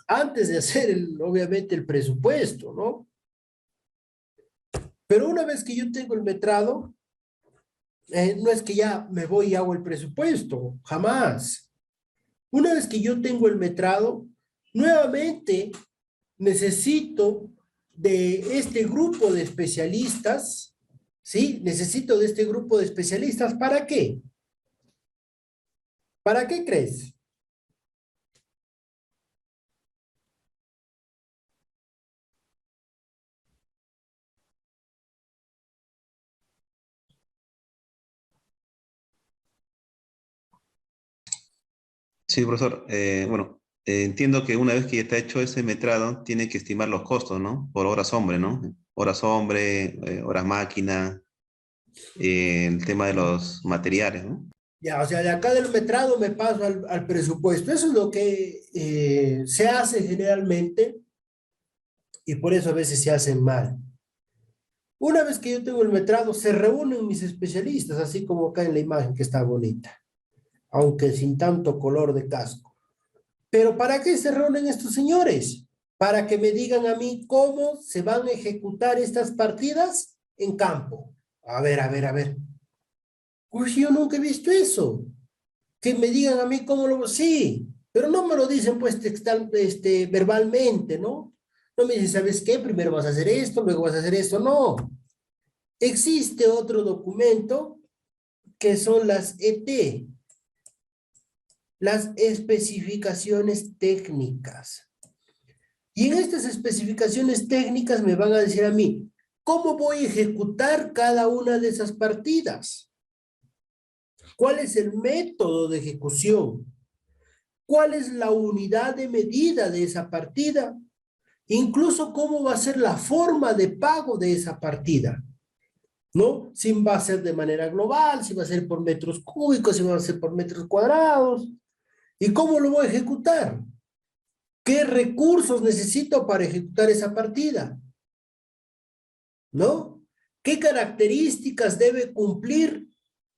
antes de hacer, obviamente, el presupuesto, ¿no? Pero una vez que yo tengo el metrado, no es que ya me voy y hago el presupuesto, jamás. Una vez que yo tengo el metrado, nuevamente necesito de este grupo de especialistas, ¿sí? Necesito de este grupo de especialistas, ¿para qué? ¿Para qué crees? Sí, profesor. Bueno, entiendo que una vez que ya está hecho ese metrado, tiene que estimar los costos, ¿no? Por horas hombre, ¿no? Horas hombre, horas máquina. el tema de los materiales, ¿no? Ya, o sea, de acá del metrado me paso al presupuesto. Eso es lo que se hace generalmente y por eso a veces se hace mal. Una vez que yo tengo el metrado, se reúnen mis especialistas, así como acá en la imagen que está bonita, aunque sin tanto color de casco. Pero ¿para qué se reúnen estos señores? Para que me digan a mí cómo se van a ejecutar estas partidas en campo. A ver, a ver, a ver. Pues yo nunca he visto eso. Que me digan a mí cómo lo... Sí, pero no me lo dicen pues verbalmente, ¿no? No me dicen, ¿sabes qué? Primero vas a hacer esto, luego vas a hacer esto. No. Existe otro documento que son las ET, las especificaciones técnicas. Y en estas especificaciones técnicas me van a decir a mí, ¿cómo voy a ejecutar cada una de esas partidas? ¿Cuál es el método de ejecución? ¿Cuál es la unidad de medida de esa partida? Incluso cómo va a ser la forma de pago de esa partida, ¿no? Si va a ser de manera global, si va a ser por metros cúbicos, si va a ser por metros cuadrados. ¿Y cómo lo voy a ejecutar? ¿Qué recursos necesito para ejecutar esa partida? ¿No? ¿Qué características debe cumplir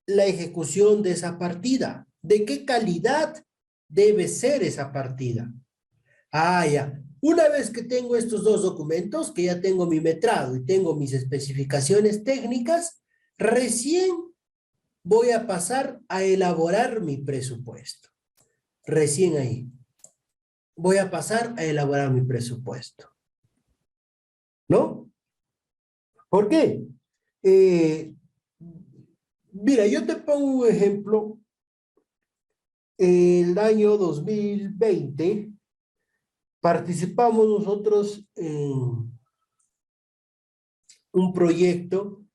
la ejecución de esa partida? ¿De qué calidad debe ser esa partida? Ah, ya. Una vez que tengo estos dos documentos, que ya tengo mi metrado y tengo mis especificaciones técnicas, recién voy a pasar a elaborar mi presupuesto. Recién ahí. Voy a pasar a elaborar mi presupuesto. ¿No? ¿Por qué? Mira, yo te pongo un ejemplo. El año 2020 participamos nosotros en un proyecto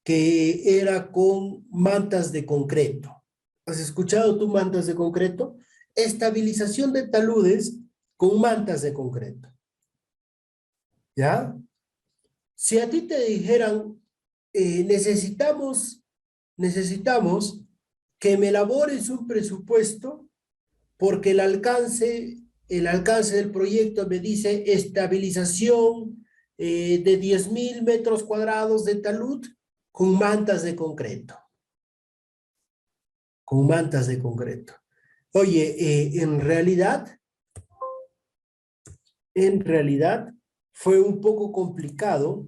que era con mantas de concreto. ¿Has escuchado tú mantas de concreto? Estabilización de taludes con mantas de concreto. ¿Ya? Si a ti te dijeran, necesitamos que me elabores un presupuesto porque el alcance del proyecto me dice estabilización de 10.000 metros cuadrados de talud con mantas de concreto. Con mantas de concreto. Oye, en realidad fue un poco complicado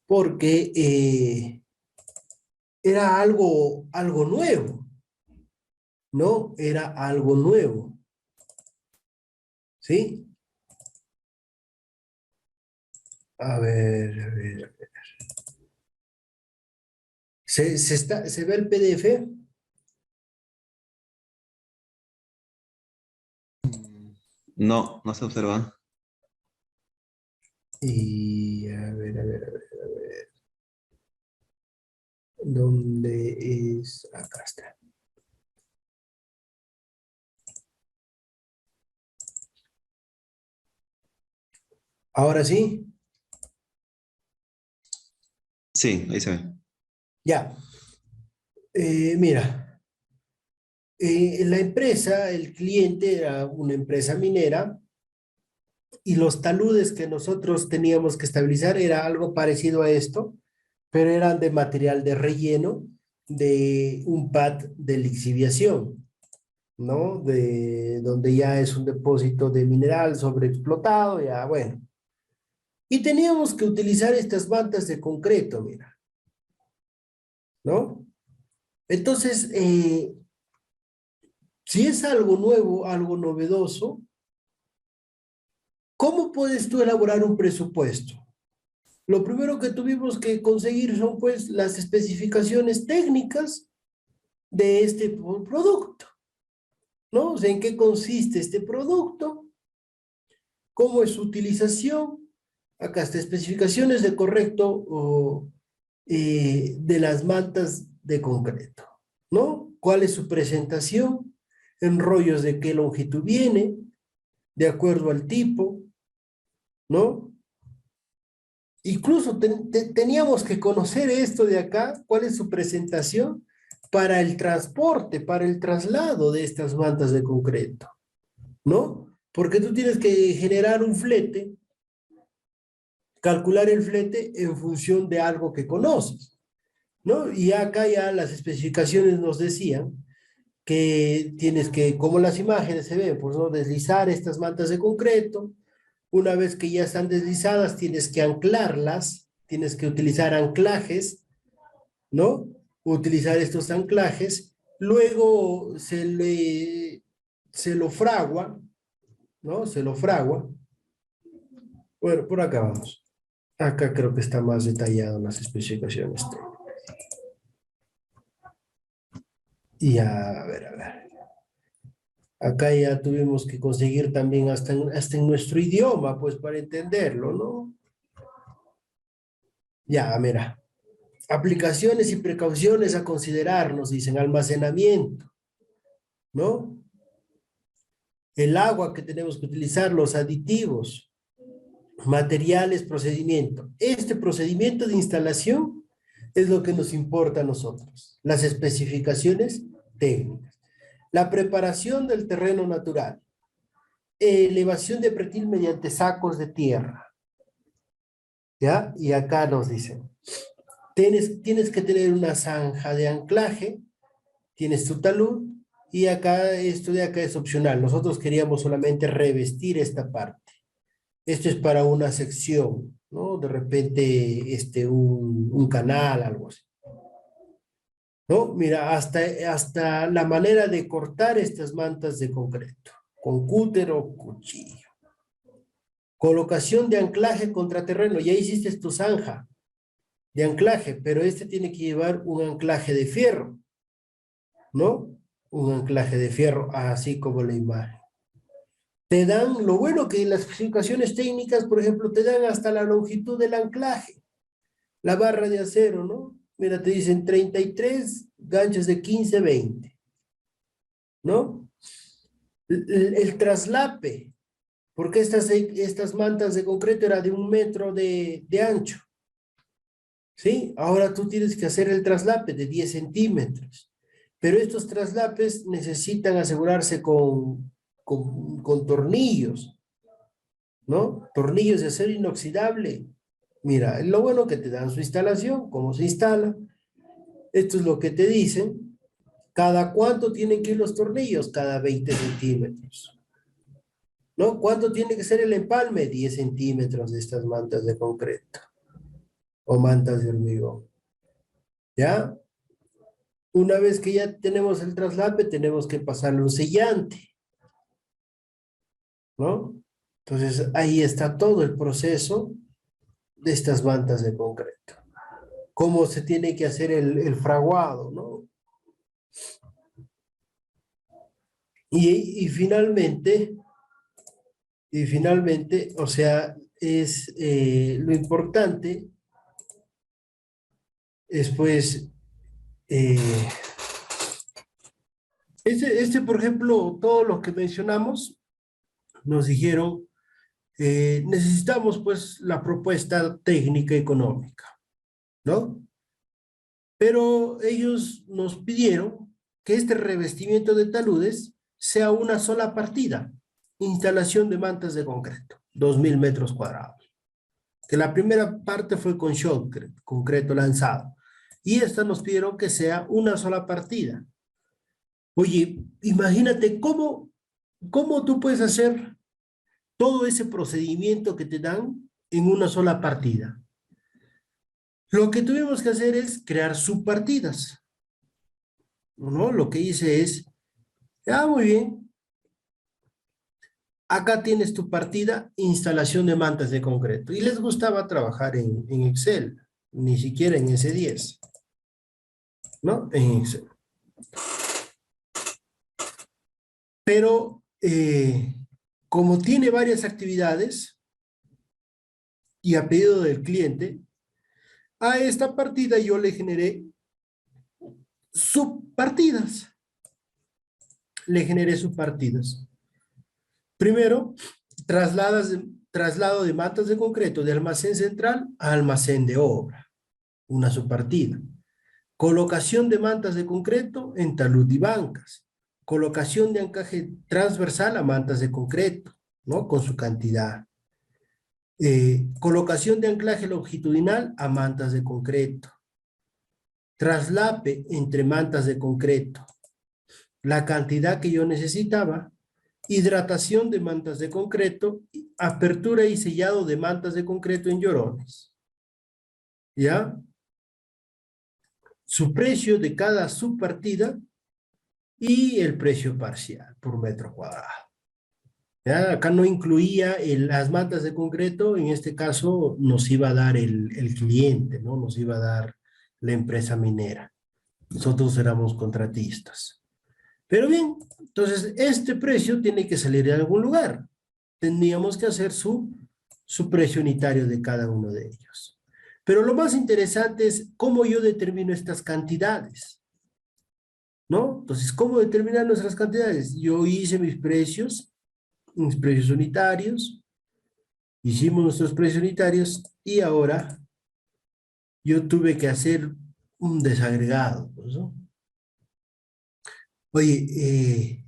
porque era algo nuevo, ¿no? Era algo nuevo, ¿sí? A ver, a ver, a ver. ¿Se ve el PDF? No, no se observa. Y a ver, a ver, a ver, a ver. ¿Dónde es? Acá está. ¿Ahora sí? Sí, ahí se ve. Ya. Mira, la empresa, el cliente era una empresa minera y los taludes que nosotros teníamos que estabilizar era algo parecido a esto, pero eran de material de relleno de un pad de lixiviación, ¿no? De donde ya es un depósito de mineral sobreexplotado, ya bueno. Y teníamos que utilizar estas mantas de concreto, mira, ¿no? Entonces, si es algo nuevo, algo novedoso, ¿cómo puedes tú elaborar un presupuesto? Lo primero que tuvimos que conseguir son pues las especificaciones técnicas de este producto, ¿no? O sea, ¿en qué consiste este producto? ¿Cómo es su utilización? Acá está, especificaciones de correcto de las mantas de concreto, ¿no? ¿Cuál es su presentación? En rollos de qué longitud viene, de acuerdo al tipo, ¿no? incluso teníamos que conocer esto de acá, cuál es su presentación para el transporte, para el traslado de estas mantas de concreto, ¿no? Porque tú tienes que generar un flete, calcular el flete en función de algo que conoces, ¿no? Y acá ya las especificaciones nos decían que tienes que, como las imágenes se ven, pues, ¿no? Deslizar estas mantas de concreto. Una vez que ya están deslizadas, tienes que anclarlas, tienes que utilizar anclajes, ¿no? Utilizar estos anclajes. Luego se lo fragua, ¿no? Se lo fragua. Bueno, por acá vamos. Acá creo que está más detallado en las especificaciones técnicas. Y a ver, a ver. Acá ya tuvimos que conseguir también hasta en nuestro idioma, pues para entenderlo, ¿no? Ya, mira. Aplicaciones y precauciones a considerar, nos dicen, almacenamiento, ¿no? El agua que tenemos que utilizar, los aditivos, materiales, procedimiento. Este procedimiento de instalación es lo que nos importa a nosotros. Las especificaciones técnicas. La preparación del terreno natural. Elevación de pretil mediante sacos de tierra. ¿Ya? Y acá nos dicen, tienes que tener una zanja de anclaje, tienes tu talud, y acá, esto de acá es opcional. Nosotros queríamos solamente revestir esta parte. Esto es para una sección, ¿no? De repente, un canal, algo así. ¿No? Mira, hasta la manera de cortar estas mantas de concreto, con cúter o cuchillo. Colocación de anclaje contra terreno, ya hiciste tu zanja de anclaje, pero este tiene que llevar un anclaje de fierro, ¿no? Un anclaje de fierro, así como la imagen. Te dan, lo bueno que las especificaciones técnicas, por ejemplo, te dan hasta la longitud del anclaje, la barra de acero, ¿no? Mira, te dicen 33 ganchos de 15, 20, ¿no? El traslape, porque estas mantas de concreto eran de 1 metro de ancho, ¿sí? Ahora tú tienes que hacer el traslape de 10 centímetros, pero estos traslapes necesitan asegurarse con tornillos, ¿no? Tornillos de acero inoxidable. Mira, lo bueno que te dan su instalación, cómo se instala. Esto es lo que te dicen. ¿Cada cuánto tienen que ir los tornillos? Cada 20 centímetros. ¿No? ¿Cuánto tiene que ser el empalme? 10 centímetros de estas mantas de concreto o mantas de hormigón. ¿Ya? Una vez que ya tenemos el traslape, tenemos que pasarle un sellante, ¿no? Entonces, ahí está todo el proceso de estas mantas de concreto. Cómo se tiene que hacer el fraguado, ¿no? Y finalmente, o sea, es lo importante es pues, por ejemplo, todo lo que mencionamos, nos dijeron, necesitamos pues la propuesta técnica económica, ¿no? Pero ellos nos pidieron que este revestimiento de taludes sea una sola partida, instalación de mantas de concreto, 2.000 metros cuadrados. Que la primera parte fue con shotcrete, concreto lanzado, y esta nos pidieron que sea una sola partida. Oye, imagínate cómo tú puedes hacer todo ese procedimiento que te dan en una sola partida. Lo que tuvimos que hacer es crear subpartidas, ¿no? Lo que hice es, muy bien, acá tienes tu partida, instalación de mantas de concreto. Y les gustaba trabajar en Excel, ni siquiera en S10, ¿no? En Excel. Pero como tiene varias actividades y a pedido del cliente, a esta partida yo le generé subpartidas. Primero, traslado de mantas de concreto de almacén central a almacén de obra, una subpartida. Colocación de mantas de concreto en talud y bancas. Colocación de anclaje transversal a mantas de concreto, ¿no? Con su cantidad. Colocación de anclaje longitudinal a mantas de concreto. Traslape entre mantas de concreto. La cantidad que yo necesitaba. Hidratación de mantas de concreto. Apertura y sellado de mantas de concreto en llorones. ¿Ya? Su precio de cada subpartida y el precio parcial por metro cuadrado. ¿Ya? Acá no incluía las mantas de concreto, en este caso nos iba a dar el cliente, ¿no? Nos iba a dar la empresa minera. Nosotros éramos contratistas. Pero bien, entonces este precio tiene que salir de algún lugar. Tendríamos que hacer su precio unitario de cada uno de ellos. Pero lo más interesante es cómo yo determino estas cantidades, ¿no? Entonces, ¿cómo determinar nuestras cantidades? Yo hice mis precios unitarios, hicimos nuestros precios unitarios y ahora yo tuve que hacer un desagregado, ¿no? Oye,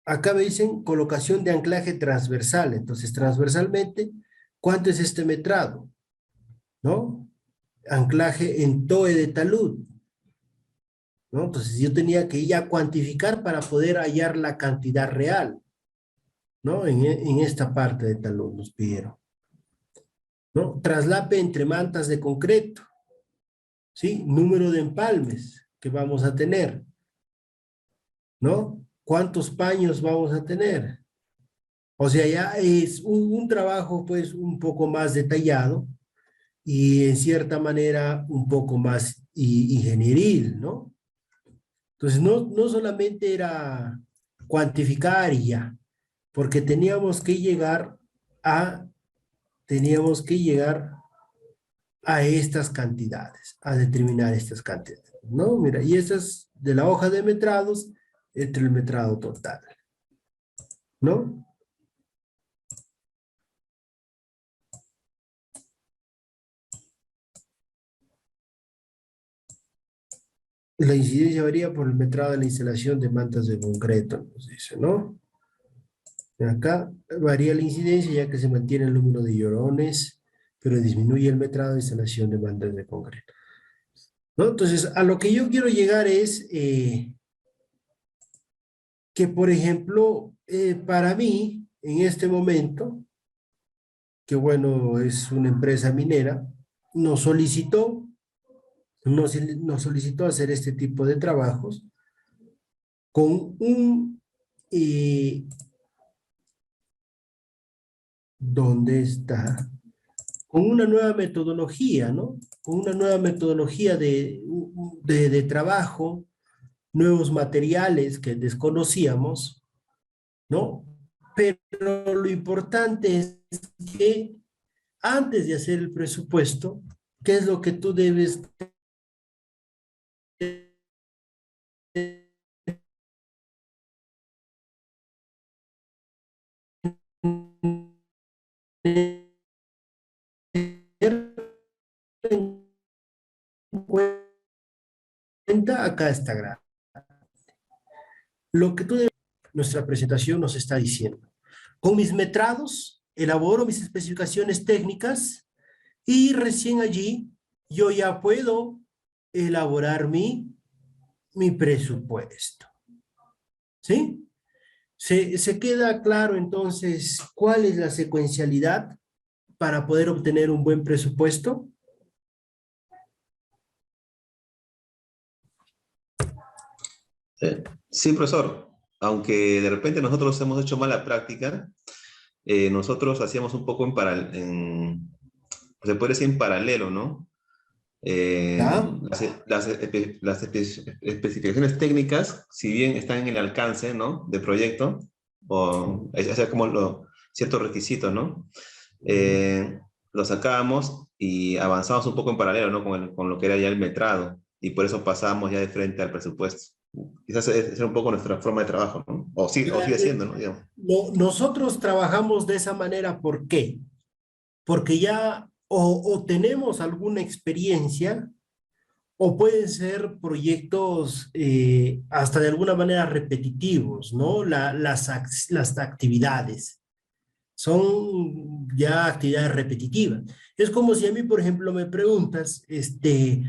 acá me dicen colocación de anclaje transversal, entonces transversalmente, ¿cuánto es este metrado? ¿No? Anclaje en TOE de talud, ¿no? Entonces yo tenía que ya cuantificar para poder hallar la cantidad real, ¿no? En esta parte de talud nos pidieron, ¿no? Traslape entre mantas de concreto, ¿sí? Número de empalmes que vamos a tener, ¿no? ¿Cuántos paños vamos a tener? O sea, ya es un trabajo pues un poco más detallado y en cierta manera un poco más ingenieril, ¿no? Entonces no solamente era cuantificar y ya, porque teníamos que llegar a estas cantidades, a determinar estas cantidades, ¿no? Mira, y estas de la hoja de metrados entre el metrado total, ¿no? La incidencia varía por el metrado de la instalación de mantas de concreto, nos dice, ¿no? Acá varía la incidencia ya que se mantiene el número de llorones, pero disminuye el metrado de instalación de mantas de concreto, ¿no? Entonces, a lo que yo quiero llegar es que, por ejemplo, para mí, en este momento, que bueno, es una empresa minera, nos solicitó hacer este tipo de trabajos con ¿dónde está? Con una nueva metodología, ¿no? Con una nueva metodología de trabajo, nuevos materiales que desconocíamos, ¿no? Pero lo importante es que antes de hacer el presupuesto, ¿qué es lo que tú debes tener en cuenta? Acá está grande. Lo que nuestra presentación nos está diciendo. Con mis metrados, elaboro mis especificaciones técnicas y recién allí yo ya puedo elaborar mi presupuesto. ¿Sí? ¿Se queda claro entonces cuál es la secuencialidad para poder obtener un buen presupuesto? Sí, profesor. Aunque de repente nosotros hemos hecho mala práctica, nosotros hacíamos un poco se puede decir en paralelo, ¿no? ¿Ya? Las especificaciones técnicas, si bien están en el alcance, ¿no? De proyecto, o es como ciertos requisitos, ¿no? Lo sacábamos y avanzamos un poco en paralelo, ¿no? Con lo que era ya el metrado, y por eso pasábamos ya de frente al presupuesto. Quizás esa es un poco nuestra forma de trabajo, ¿no? O sigue siendo, ¿no? Digamos. Nosotros trabajamos de esa manera, ¿por qué? porque ya o tenemos alguna experiencia, o pueden ser proyectos hasta de alguna manera repetitivos, ¿no? Las actividades son ya actividades repetitivas. Es como si a mí, por ejemplo, me preguntas,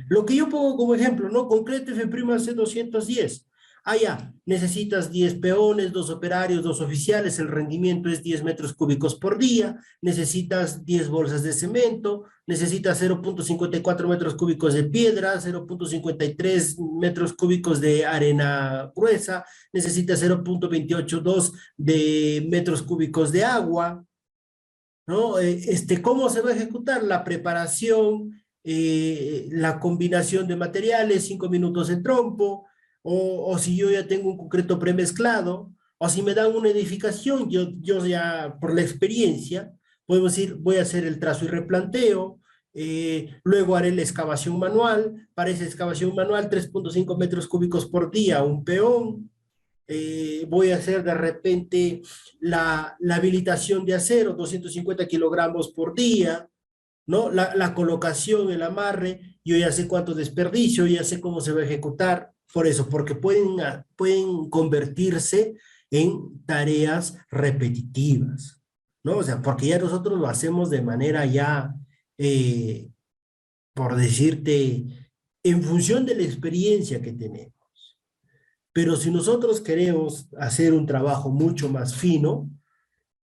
lo que yo pongo como ejemplo, ¿no? Concreto F' C210. Ah, ya, necesitas 10 peones, 2 operarios, 2 oficiales, el rendimiento es 10 metros cúbicos por día, necesitas 10 bolsas de cemento, necesitas 0.54 metros cúbicos de piedra, 0.53 metros cúbicos de arena gruesa, necesitas 0.282 de metros cúbicos de agua, ¿no? ¿Cómo se va a ejecutar? La preparación, la combinación de materiales, 5 minutos de trompo, o si yo ya tengo un concreto premezclado, o si me dan una edificación, yo ya por la experiencia, puedo decir, voy a hacer el trazo y replanteo, luego haré la excavación manual, para esa excavación manual 3.5 metros cúbicos por día, un peón, voy a hacer de repente la habilitación de acero, 250 kilogramos por día, ¿no? La colocación, el amarre, yo ya sé cuánto desperdicio, ya sé cómo se va a ejecutar, por eso, porque pueden convertirse en tareas repetitivas, ¿no? O sea, porque ya nosotros lo hacemos de manera ya, por decirte, en función de la experiencia que tenemos. Pero si nosotros queremos hacer un trabajo mucho más fino,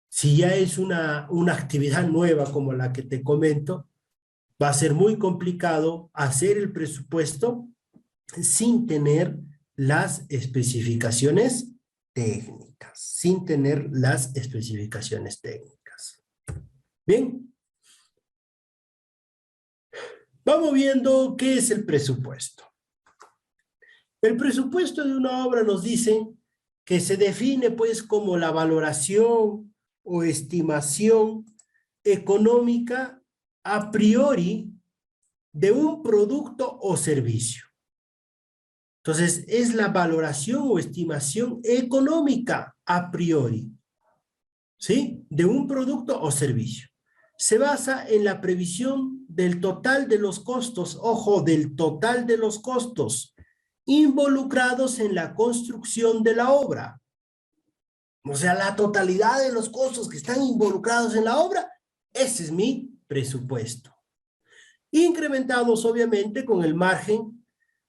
si ya es una actividad nueva como la que te comento, va a ser muy complicado hacer el presupuesto sin tener las especificaciones técnicas, sin tener las especificaciones técnicas. Bien. Vamos viendo qué es el presupuesto. El presupuesto de una obra nos dice que se define pues como la valoración o estimación económica a priori de un producto o servicio. Entonces, es la valoración o estimación económica a priori, ¿sí? De un producto o servicio. Se basa en la previsión del total de los costos, ojo, del total de los costos involucrados en la construcción de la obra. O sea, la totalidad de los costos que están involucrados en la obra, ese es mi presupuesto. Incrementados, obviamente, con el margen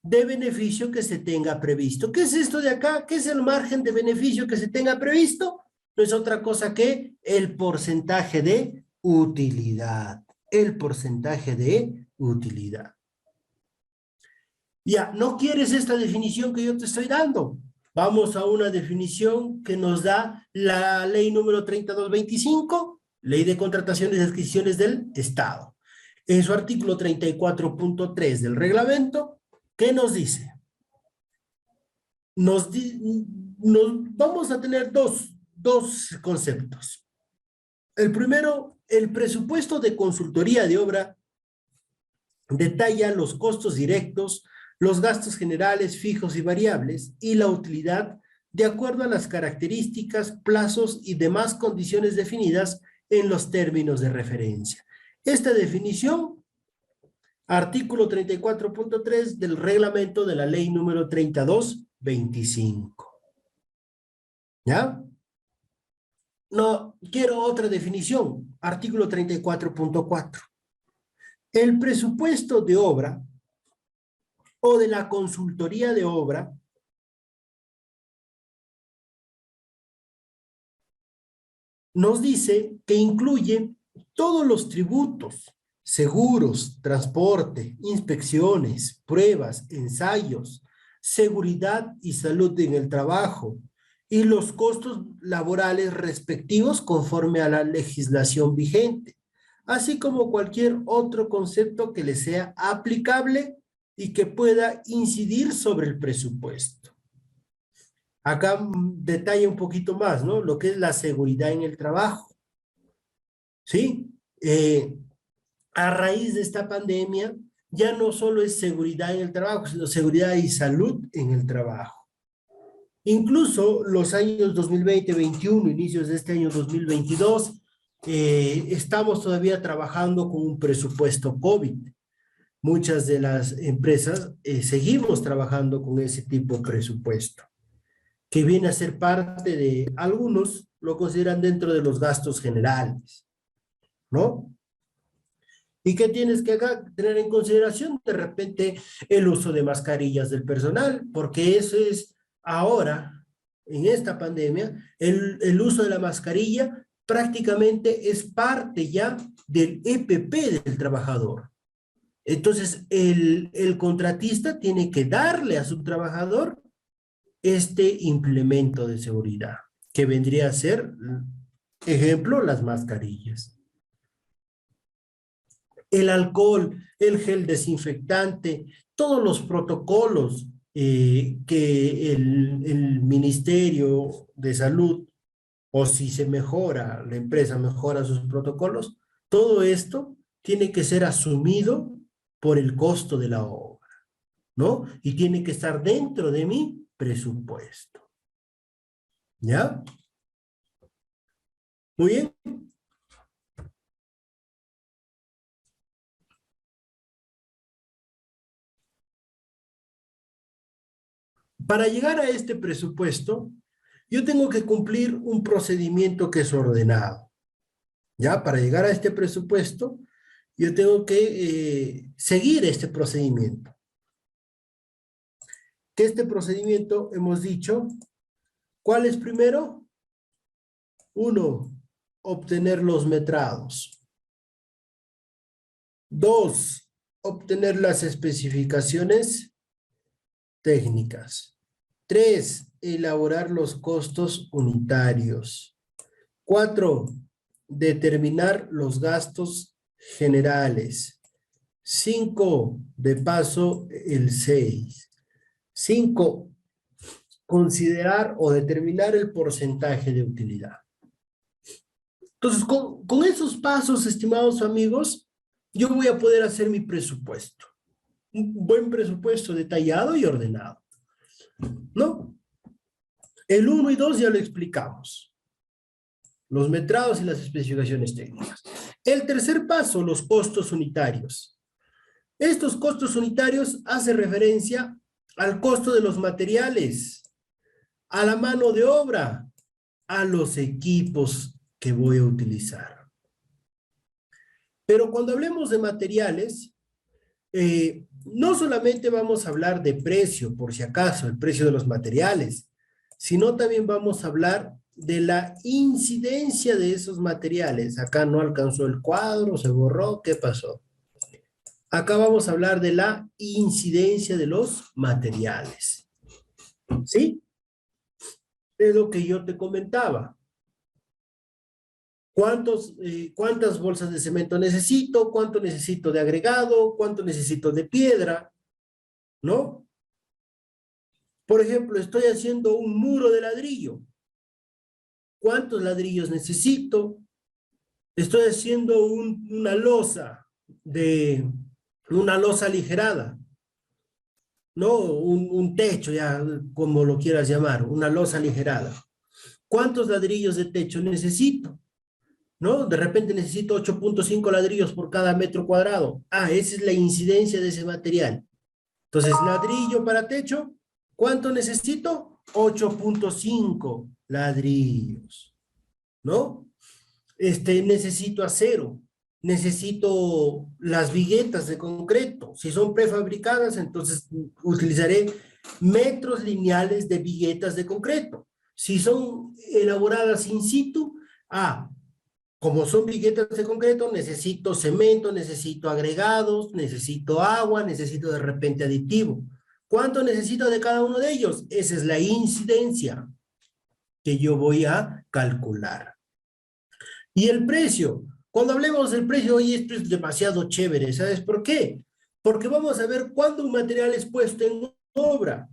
de beneficio que se tenga previsto. ¿Qué es esto de acá? ¿Qué es el margen de beneficio que se tenga previsto? No es otra cosa que el porcentaje de utilidad. El porcentaje de utilidad. Ya, ¿no quieres esta definición que yo te estoy dando? Vamos a una definición que nos da la ley número 3225, Ley de Contrataciones y Adquisiciones del Estado. En su artículo 34.3 del reglamento, ¿qué nos dice? Vamos a tener dos conceptos. El primero, el presupuesto de consultoría de obra detalla los costos directos, los gastos generales fijos y variables y la utilidad de acuerdo a las características, plazos y demás condiciones definidas en los términos de referencia. Esta definición, artículo 34.3 del reglamento de la ley número 3225. ¿Ya? No, quiero otra definición, artículo 34.4. El presupuesto de obra o de la consultoría de obra nos dice que incluye todos los tributos, seguros, transporte, inspecciones, pruebas, ensayos, seguridad y salud en el trabajo y los costos laborales respectivos conforme a la legislación vigente, así como cualquier otro concepto que le sea aplicable y que pueda incidir sobre el presupuesto. Acá detalla un poquito más, ¿no? Lo que es la seguridad en el trabajo. ¿Sí? A raíz de esta pandemia, ya no solo es seguridad en el trabajo, sino seguridad y salud en el trabajo. Incluso los años 2020, 2021, inicios de este año 2022, estamos todavía trabajando con un presupuesto COVID. Muchas de las empresas seguimos trabajando con ese tipo de presupuesto, que viene a ser parte de, algunos lo consideran dentro de los gastos generales, ¿no? ¿Y qué tienes que tener en consideración? De repente el uso de mascarillas del personal, porque eso es ahora, en esta pandemia, el uso de la mascarilla prácticamente es parte ya del EPP del trabajador. Entonces, el contratista tiene que darle a su trabajador este implemento de seguridad, que vendría a ser, ejemplo, las mascarillas. El alcohol, el gel desinfectante, todos los protocolos que el Ministerio de Salud, o si se mejora, la empresa mejora sus protocolos, todo esto tiene que ser asumido por el costo de la obra, ¿no? Y tiene que estar dentro de mi presupuesto. ¿Ya? Muy bien. Para llegar a este presupuesto, yo tengo que cumplir un procedimiento que es ordenado. ¿Ya? Para llegar a este presupuesto, yo tengo que seguir este procedimiento. Que este procedimiento, hemos dicho, ¿cuál es primero? 1, obtener los metrados. 2, obtener las especificaciones técnicas. 3, elaborar los costos unitarios. 4, determinar los gastos generales. 5, de paso el 6. 5, considerar o determinar el porcentaje de utilidad. Entonces, con esos pasos, estimados amigos, yo voy a poder hacer mi presupuesto. Un buen presupuesto detallado y ordenado, ¿no? El 1 y 2 ya lo explicamos. Los metrados y las especificaciones técnicas. El tercer paso, los costos unitarios. Estos costos unitarios hacen referencia al costo de los materiales, a la mano de obra, a los equipos que voy a utilizar. Pero cuando hablemos de materiales, no solamente vamos a hablar de precio, por si acaso, el precio de los materiales, sino también vamos a hablar de la incidencia de esos materiales. Acá no alcanzó el cuadro, se borró, ¿qué pasó? Acá vamos a hablar de la incidencia de los materiales. ¿Sí? Es lo que yo te comentaba. ¿Cuántas bolsas de cemento necesito? ¿Cuánto necesito de agregado? ¿Cuánto necesito de piedra? ¿No? Por ejemplo, estoy haciendo un muro de ladrillo. ¿Cuántos ladrillos necesito? Estoy haciendo una losa aligerada, ¿no? Un techo, ya como lo quieras llamar, una losa aligerada. ¿Cuántos ladrillos de techo necesito? ¿No? De repente necesito 8.5 ladrillos por cada metro cuadrado. Ah, esa es la incidencia de ese material. Entonces, ladrillo para techo, ¿cuánto necesito? 8.5 ladrillos, ¿no? Necesito acero, necesito las viguetas de concreto. Si son prefabricadas, entonces utilizaré metros lineales de viguetas de concreto. Si son elaboradas in situ, como son viguetas de concreto, necesito cemento, necesito agregados, necesito agua, necesito de repente aditivo. ¿Cuánto necesito de cada uno de ellos? Esa es la incidencia que yo voy a calcular. Y el precio. Cuando hablemos del precio, oye, esto es demasiado chévere. ¿Sabes por qué? Porque vamos a ver cuándo un material es puesto en obra,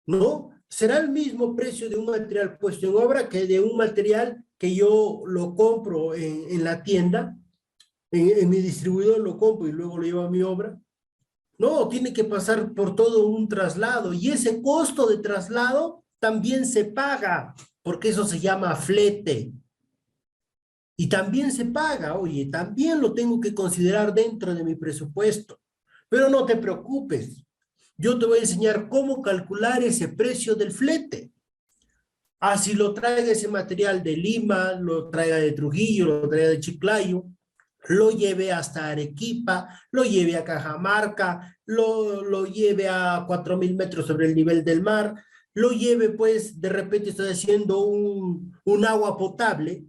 ¿no? Será el mismo precio de un material puesto en obra que de un material que yo lo compro en la tienda, en mi distribuidor lo compro y luego lo llevo a mi obra. No, tiene que pasar por todo un traslado y ese costo de traslado también se paga, porque eso se llama flete. Y también se paga, oye, también lo tengo que considerar dentro de mi presupuesto. Pero no te preocupes, yo te voy a enseñar cómo calcular ese precio del flete. Así lo traiga ese material de Lima, lo traiga de Trujillo, lo traiga de Chiclayo, lo lleve hasta Arequipa, lo lleve a Cajamarca, lo lleve a 4.000 metros sobre el nivel del mar, lo lleve pues, de repente estoy haciendo un agua potable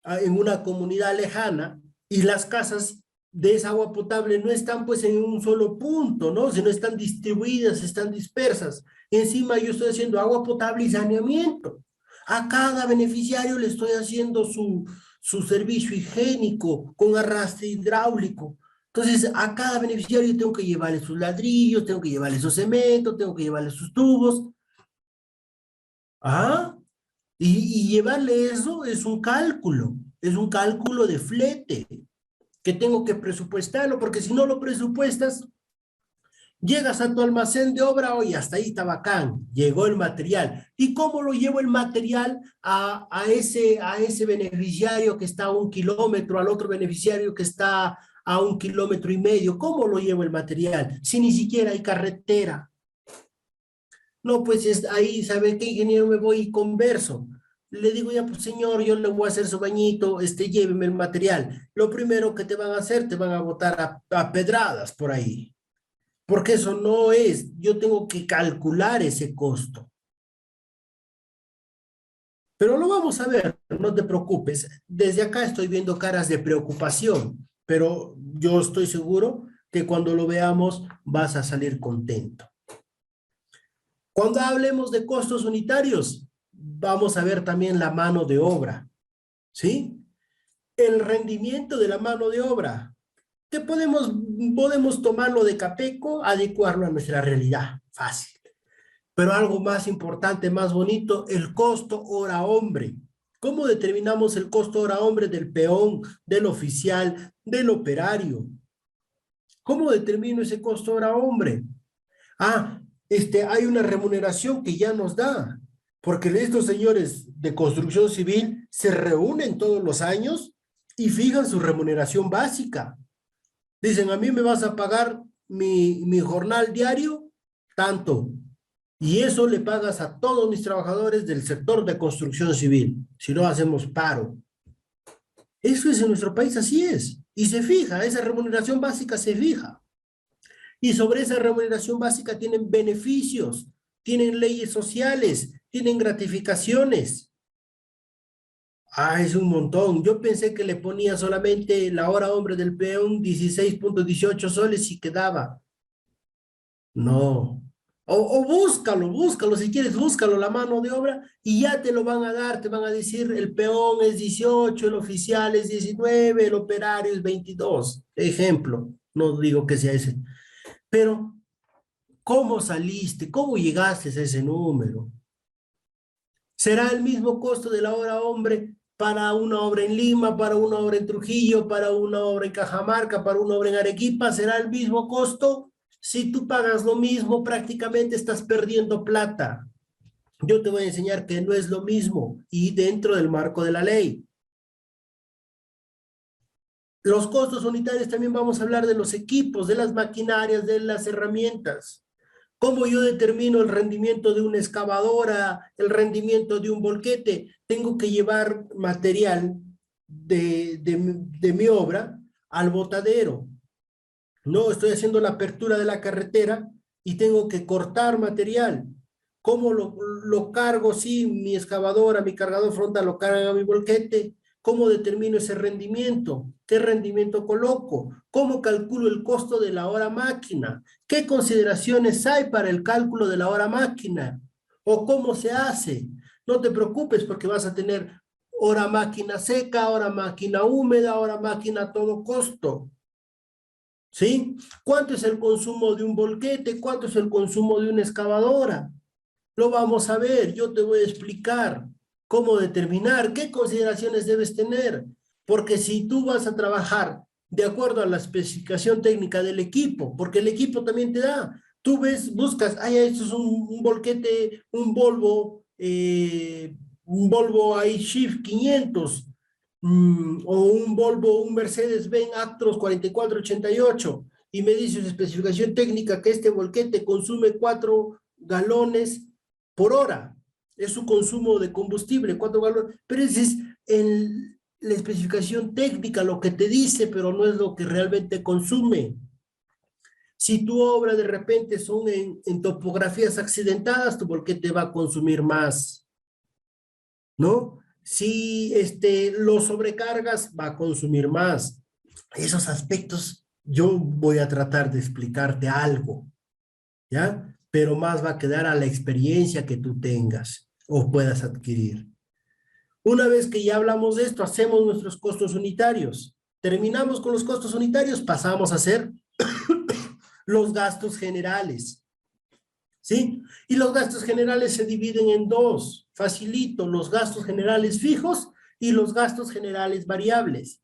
en una comunidad lejana y las casas de esa agua potable no están pues en un solo punto, ¿no? Sino están distribuidas, están dispersas. Y encima yo estoy haciendo agua potable y saneamiento. A cada beneficiario le estoy haciendo su servicio higiénico con arrastre hidráulico. Entonces, a cada beneficiario tengo que llevarle sus ladrillos, tengo que llevarle su cemento, tengo que llevarle sus tubos. ¿Ah? Y llevarle eso es un cálculo de flete que tengo que presupuestarlo, porque si no lo presupuestas, llegas a tu almacén de obra, oye, hasta ahí está bacán, llegó el material. ¿Y cómo lo llevo el material a ese beneficiario que está a 1 kilómetro, al otro beneficiario que está a 1,5 kilómetros? ¿Cómo lo llevo el material? Si ni siquiera hay carretera. No, pues ahí, ¿sabe qué, ingeniero? Me voy y converso. Le digo, ya, pues señor, yo le voy a hacer su bañito, lléveme el material. Lo primero que te van a hacer, te van a botar a pedradas por ahí. Porque eso no es, yo tengo que calcular ese costo. Pero lo vamos a ver, no te preocupes. Desde acá estoy viendo caras de preocupación, pero yo estoy seguro que cuando lo veamos vas a salir contento. Cuando hablemos de costos unitarios, vamos a ver también la mano de obra, ¿sí? El rendimiento de la mano de obra, que podemos tomarlo de Capeco, adecuarlo a nuestra realidad, fácil. Pero algo más importante, más bonito, el costo hora hombre. ¿Cómo determinamos el costo hora hombre del peón, del oficial, del operario? ¿Cómo determino ese costo hora hombre? Ah, hay una remuneración que ya nos da, porque estos señores de construcción civil se reúnen todos los años y fijan su remuneración básica. Dicen, a mí me vas a pagar mi jornal diario, tanto. Y eso le pagas a todos mis trabajadores del sector de construcción civil, si no hacemos paro. Eso es en nuestro país, así es. Y se fija, esa remuneración básica se fija. Y sobre esa remuneración básica tienen beneficios, tienen leyes sociales, tienen gratificaciones. Ah, es un montón. Yo pensé que le ponía solamente la hora hombre del peón 16.18 soles y quedaba. No. O búscalo, si quieres, búscalo la mano de obra y ya te lo van a dar, te van a decir el peón es 18, el oficial es 19, el operario es 22. Ejemplo, no digo que sea ese. Pero, ¿cómo saliste? ¿Cómo llegaste a ese número? ¿Será el mismo costo de la hora hombre para una obra en Lima, para una obra en Trujillo, para una obra en Cajamarca, para una obra en Arequipa? ¿Será el mismo costo? Si tú pagas lo mismo, prácticamente estás perdiendo plata. Yo te voy a enseñar que no es lo mismo y dentro del marco de la ley. Los costos unitarios también vamos a hablar de los equipos, de las maquinarias, de las herramientas. ¿Cómo yo determino el rendimiento de una excavadora, el rendimiento de un volquete? Tengo que llevar material de mi obra al botadero. No, estoy haciendo la apertura de la carretera y tengo que cortar material. ¿Cómo lo cargo? Sí, mi excavadora, mi cargador frontal lo cargan a mi volquete. ¿Cómo determino ese rendimiento? ¿Qué rendimiento coloco? ¿Cómo calculo el costo de la hora máquina? ¿Qué consideraciones hay para el cálculo de la hora máquina? ¿O cómo se hace? No te preocupes porque vas a tener hora máquina seca, hora máquina húmeda, hora máquina a todo costo. ¿Sí? ¿Cuánto es el consumo de un volquete? ¿Cuánto es el consumo de una excavadora? Lo vamos a ver, yo te voy a explicar cómo determinar, qué consideraciones debes tener, porque si tú vas a trabajar de acuerdo a la especificación técnica del equipo, porque el equipo también te da, tú ves, buscas, esto es un volquete, un Volvo iShift 500, o un Volvo, un Mercedes-Benz Actros 4488, y me dice su especificación técnica que este volquete consume 4 galones por hora. Es su consumo de combustible, 4 galones, pero ese es la especificación técnica, lo que te dice, pero no es lo que realmente consume. Si tu obra de repente son en topografías accidentadas, tu volquete va a consumir más, ¿no? Si lo sobrecargas, va a consumir más. Esos aspectos yo voy a tratar de explicarte algo, ¿ya? Pero más va a quedar a la experiencia que tú tengas o puedas adquirir. Una vez que ya hablamos de esto, hacemos nuestros costos unitarios. Terminamos con los costos unitarios, pasamos a hacer los gastos generales, ¿sí? Y los gastos generales se dividen en dos, facilito, los gastos generales fijos y los gastos generales variables.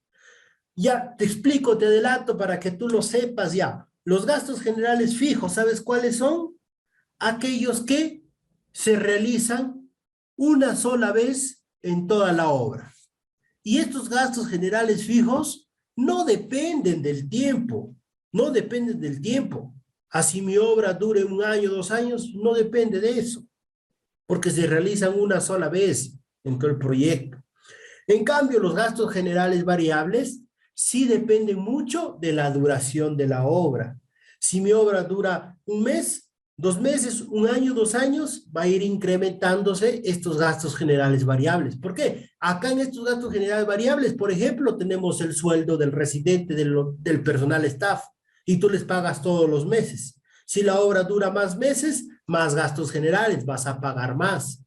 Ya te explico, te adelanto para que tú lo sepas ya. Los gastos generales fijos, ¿sabes cuáles son? Aquellos que se realizan una sola vez en toda la obra. Y estos gastos generales fijos no dependen del tiempo, no dependen del tiempo. Así mi obra dure 1 año, 2 años, no depende de eso, porque se realizan una sola vez en todo el proyecto. En cambio, los gastos generales variables sí dependen mucho de la duración de la obra. Si mi obra dura 1 mes, 2 meses, 1 año, 2 años, va a ir incrementándose estos gastos generales variables. ¿Por qué? Acá en estos gastos generales variables, por ejemplo, tenemos el sueldo del residente, del personal staff, y tú les pagas todos los meses. Si la obra dura más meses, más gastos generales, vas a pagar más.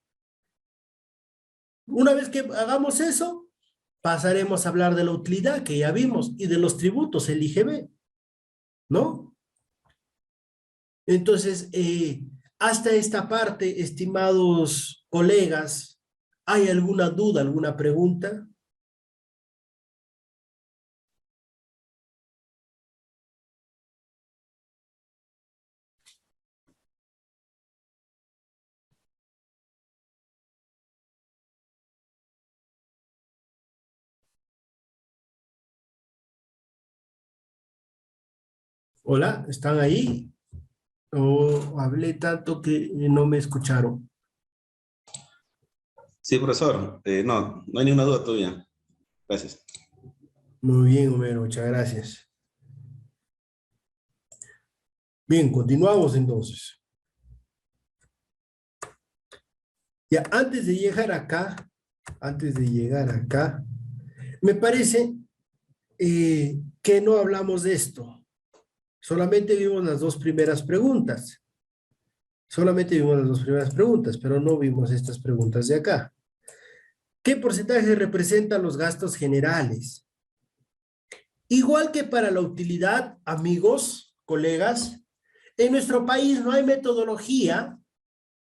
Una vez que hagamos eso, pasaremos a hablar de la utilidad que ya vimos y de los tributos, el IGB, ¿no? Entonces, hasta esta parte, estimados colegas, ¿hay alguna duda, alguna pregunta? Hola, ¿están ahí? ¿O hablé tanto que no me escucharon? Sí, profesor. No hay ninguna duda todavía. Gracias. Muy bien, Homero, muchas gracias. Bien, continuamos entonces. Ya, antes de llegar acá, me parece que no hablamos de esto. Solamente vimos las 2 primeras preguntas. Pero no vimos estas preguntas de acá. ¿Qué porcentaje representan los gastos generales? Igual que para la utilidad, amigos, colegas, en nuestro país no hay metodología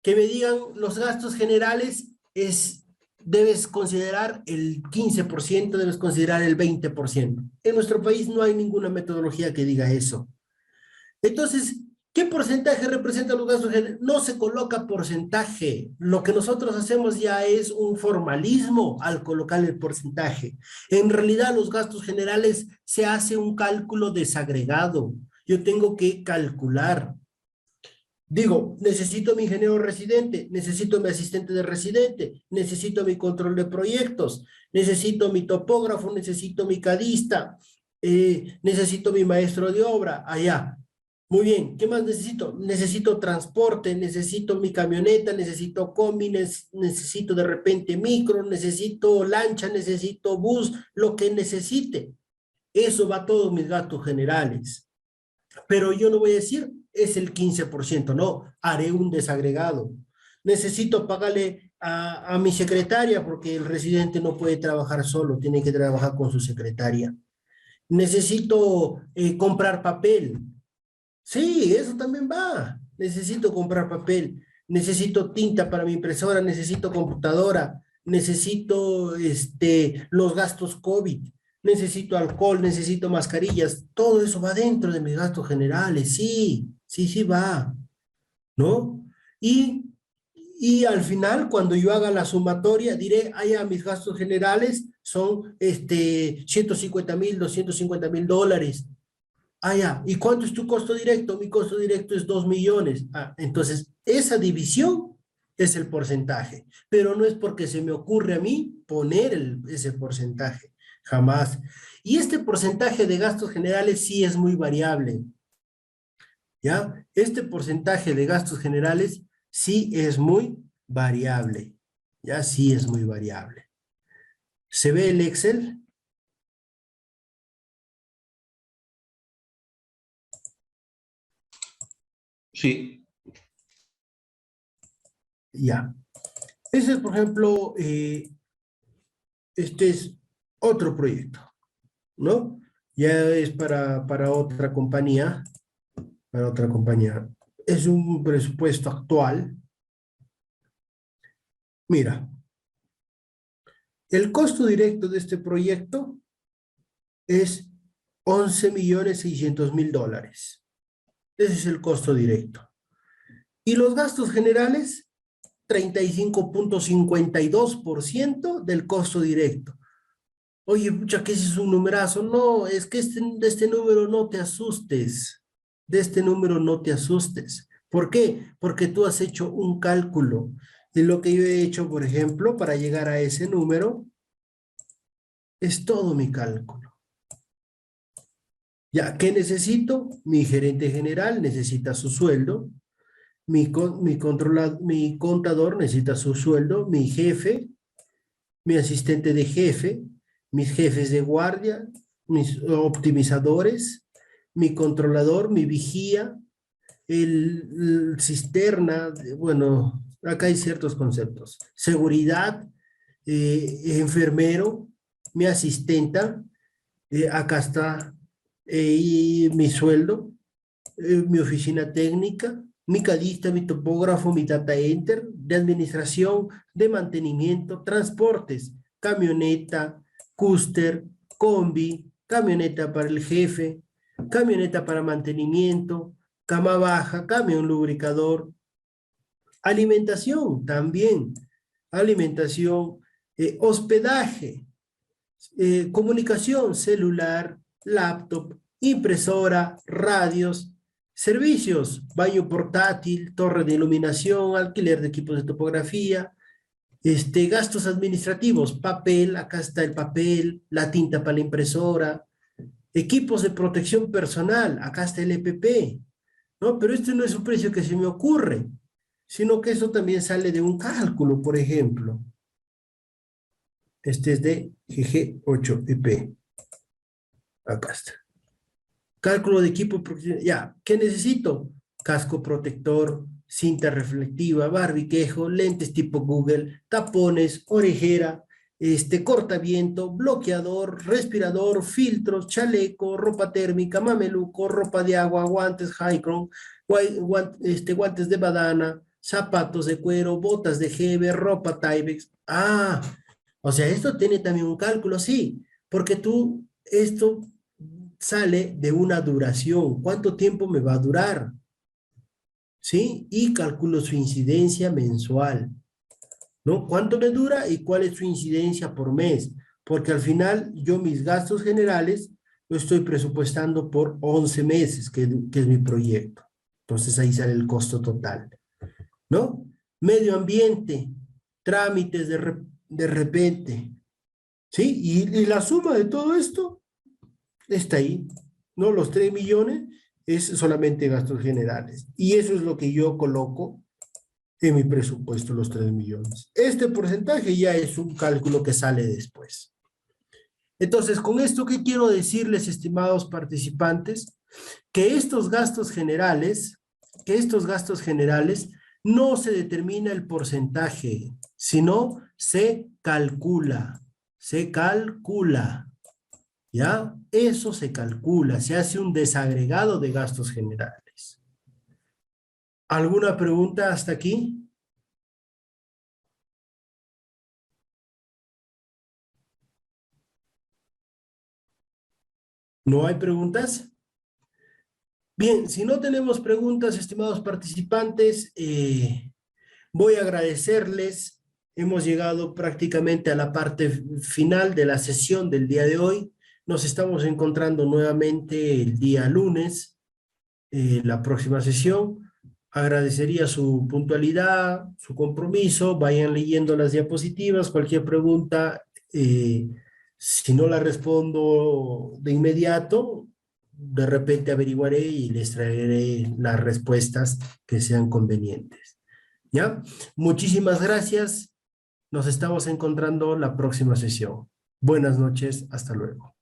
que me digan los gastos generales debes considerar el 15%, debes considerar el 20%. En nuestro país no hay ninguna metodología que diga eso. Entonces, ¿qué porcentaje representan los gastos generales? No se coloca porcentaje. Lo que nosotros hacemos ya es un formalismo al colocar el porcentaje. En realidad, los gastos generales se hace un cálculo desagregado. Yo tengo que calcular. Digo, necesito mi ingeniero residente, necesito mi asistente de residente, necesito mi control de proyectos, necesito mi topógrafo, necesito mi cadista, necesito mi maestro de obra, allá. Muy bien, ¿qué más necesito? Necesito transporte, necesito mi camioneta, necesito combi, necesito de repente micro, necesito lancha, necesito bus, lo que necesite. Eso va a todos mis gastos generales. Pero yo no voy a decir, es el 15%, no, haré un desagregado. Necesito pagarle a mi secretaria porque el residente no puede trabajar solo, tiene que trabajar con su secretaria. Necesito comprar papel. Sí, eso también va. Necesito comprar papel, necesito tinta para mi impresora, necesito computadora, necesito los gastos COVID, necesito alcohol, necesito mascarillas. Todo eso va dentro de mis gastos generales. Sí, sí, sí va, ¿no? Y Y al final, cuando yo haga la sumatoria, diré, mis gastos generales son 150.000, $250.000. ¿Y cuánto es tu costo directo? Mi costo directo es 2 millones. Entonces, esa división es el porcentaje, pero no es porque se me ocurre a mí poner ese porcentaje, jamás. Y este porcentaje de gastos generales sí es muy variable, ¿ya? Este porcentaje de gastos generales sí es muy variable, ¿ya? Sí es muy variable. ¿Se ve el Excel? Sí. Ya. Ese es, por ejemplo, este es otro proyecto, ¿no? Ya es para otra compañía, Es un presupuesto actual. Mira, el costo directo de este proyecto es $11.600.000. Ese es el costo directo. Y los gastos generales, 35.52% del costo directo. Oye, pucha, que ese es un numerazo. No, es que de este número no te asustes. De este número no te asustes. ¿Por qué? Porque tú has hecho un cálculo. Y lo que yo he hecho, por ejemplo, para llegar a ese número, es todo mi cálculo. Ya, ¿qué necesito? Mi gerente general necesita su sueldo. Mi contador necesita su sueldo. Mi jefe, mi asistente de jefe, mis jefes de guardia, mis optimizadores, mi controlador, mi vigía, el cisterna, bueno, acá hay ciertos conceptos. Seguridad, enfermero, mi asistenta, acá está y mi sueldo, mi oficina técnica, mi cadista, mi topógrafo, mi data enter, de administración, de mantenimiento, transportes, camioneta, cúster, combi, camioneta para el jefe, camioneta para mantenimiento, cama baja, camión lubricador, alimentación también, alimentación, hospedaje, comunicación, celular, laptop, impresora, radios, servicios, baño portátil, torre de iluminación, alquiler de equipos de topografía, gastos administrativos, papel, acá está el papel, la tinta para la impresora, equipos de protección personal, acá está el EPP, ¿no? Pero este no es un precio que se me ocurre, sino que eso también sale de un cálculo, por ejemplo. Este es de GG8EP. Acá está. Cálculo de equipo, ya, ¿qué necesito? Casco protector, cinta reflectiva, barbiquejo, lentes tipo Google, tapones, orejera, cortaviento, bloqueador, respirador, filtros, chaleco, ropa térmica, mameluco, ropa de agua, guantes Hycron, guantes de badana, zapatos de cuero, botas de Hebe, ropa Tyvek. O sea, esto tiene también un cálculo, sí, porque esto sale de una duración. ¿Cuánto tiempo me va a durar? ¿Sí? Y calculo su incidencia mensual, ¿no? ¿Cuánto me dura y cuál es su incidencia por mes? Porque al final yo mis gastos generales lo estoy presupuestando por 11 meses, que es mi proyecto. Entonces ahí sale el costo total, ¿no? Medio ambiente, trámites de repente, ¿sí? Y la suma de todo esto está ahí, ¿no? Los 3 millones es solamente gastos generales. Y eso es lo que yo coloco en mi presupuesto, los 3 millones. Este porcentaje ya es un cálculo que sale después. Entonces, con esto, ¿qué quiero decirles, estimados participantes? Que estos gastos generales no se determina el porcentaje, sino se calcula. ¿Ya? Eso se calcula, se hace un desagregado de gastos generales. ¿Alguna pregunta hasta aquí? ¿No hay preguntas? Bien, si no tenemos preguntas, estimados participantes, Voy a agradecerles. Hemos llegado prácticamente a la parte final de la sesión del día de hoy. Nos estamos encontrando nuevamente el día lunes, la próxima sesión. Agradecería su puntualidad, su compromiso. Vayan leyendo las diapositivas. Cualquier pregunta, si no la respondo de inmediato, de repente averiguaré y les traeré las respuestas que sean convenientes. ¿Ya? Muchísimas gracias. Nos estamos encontrando la próxima sesión. Buenas noches. Hasta luego.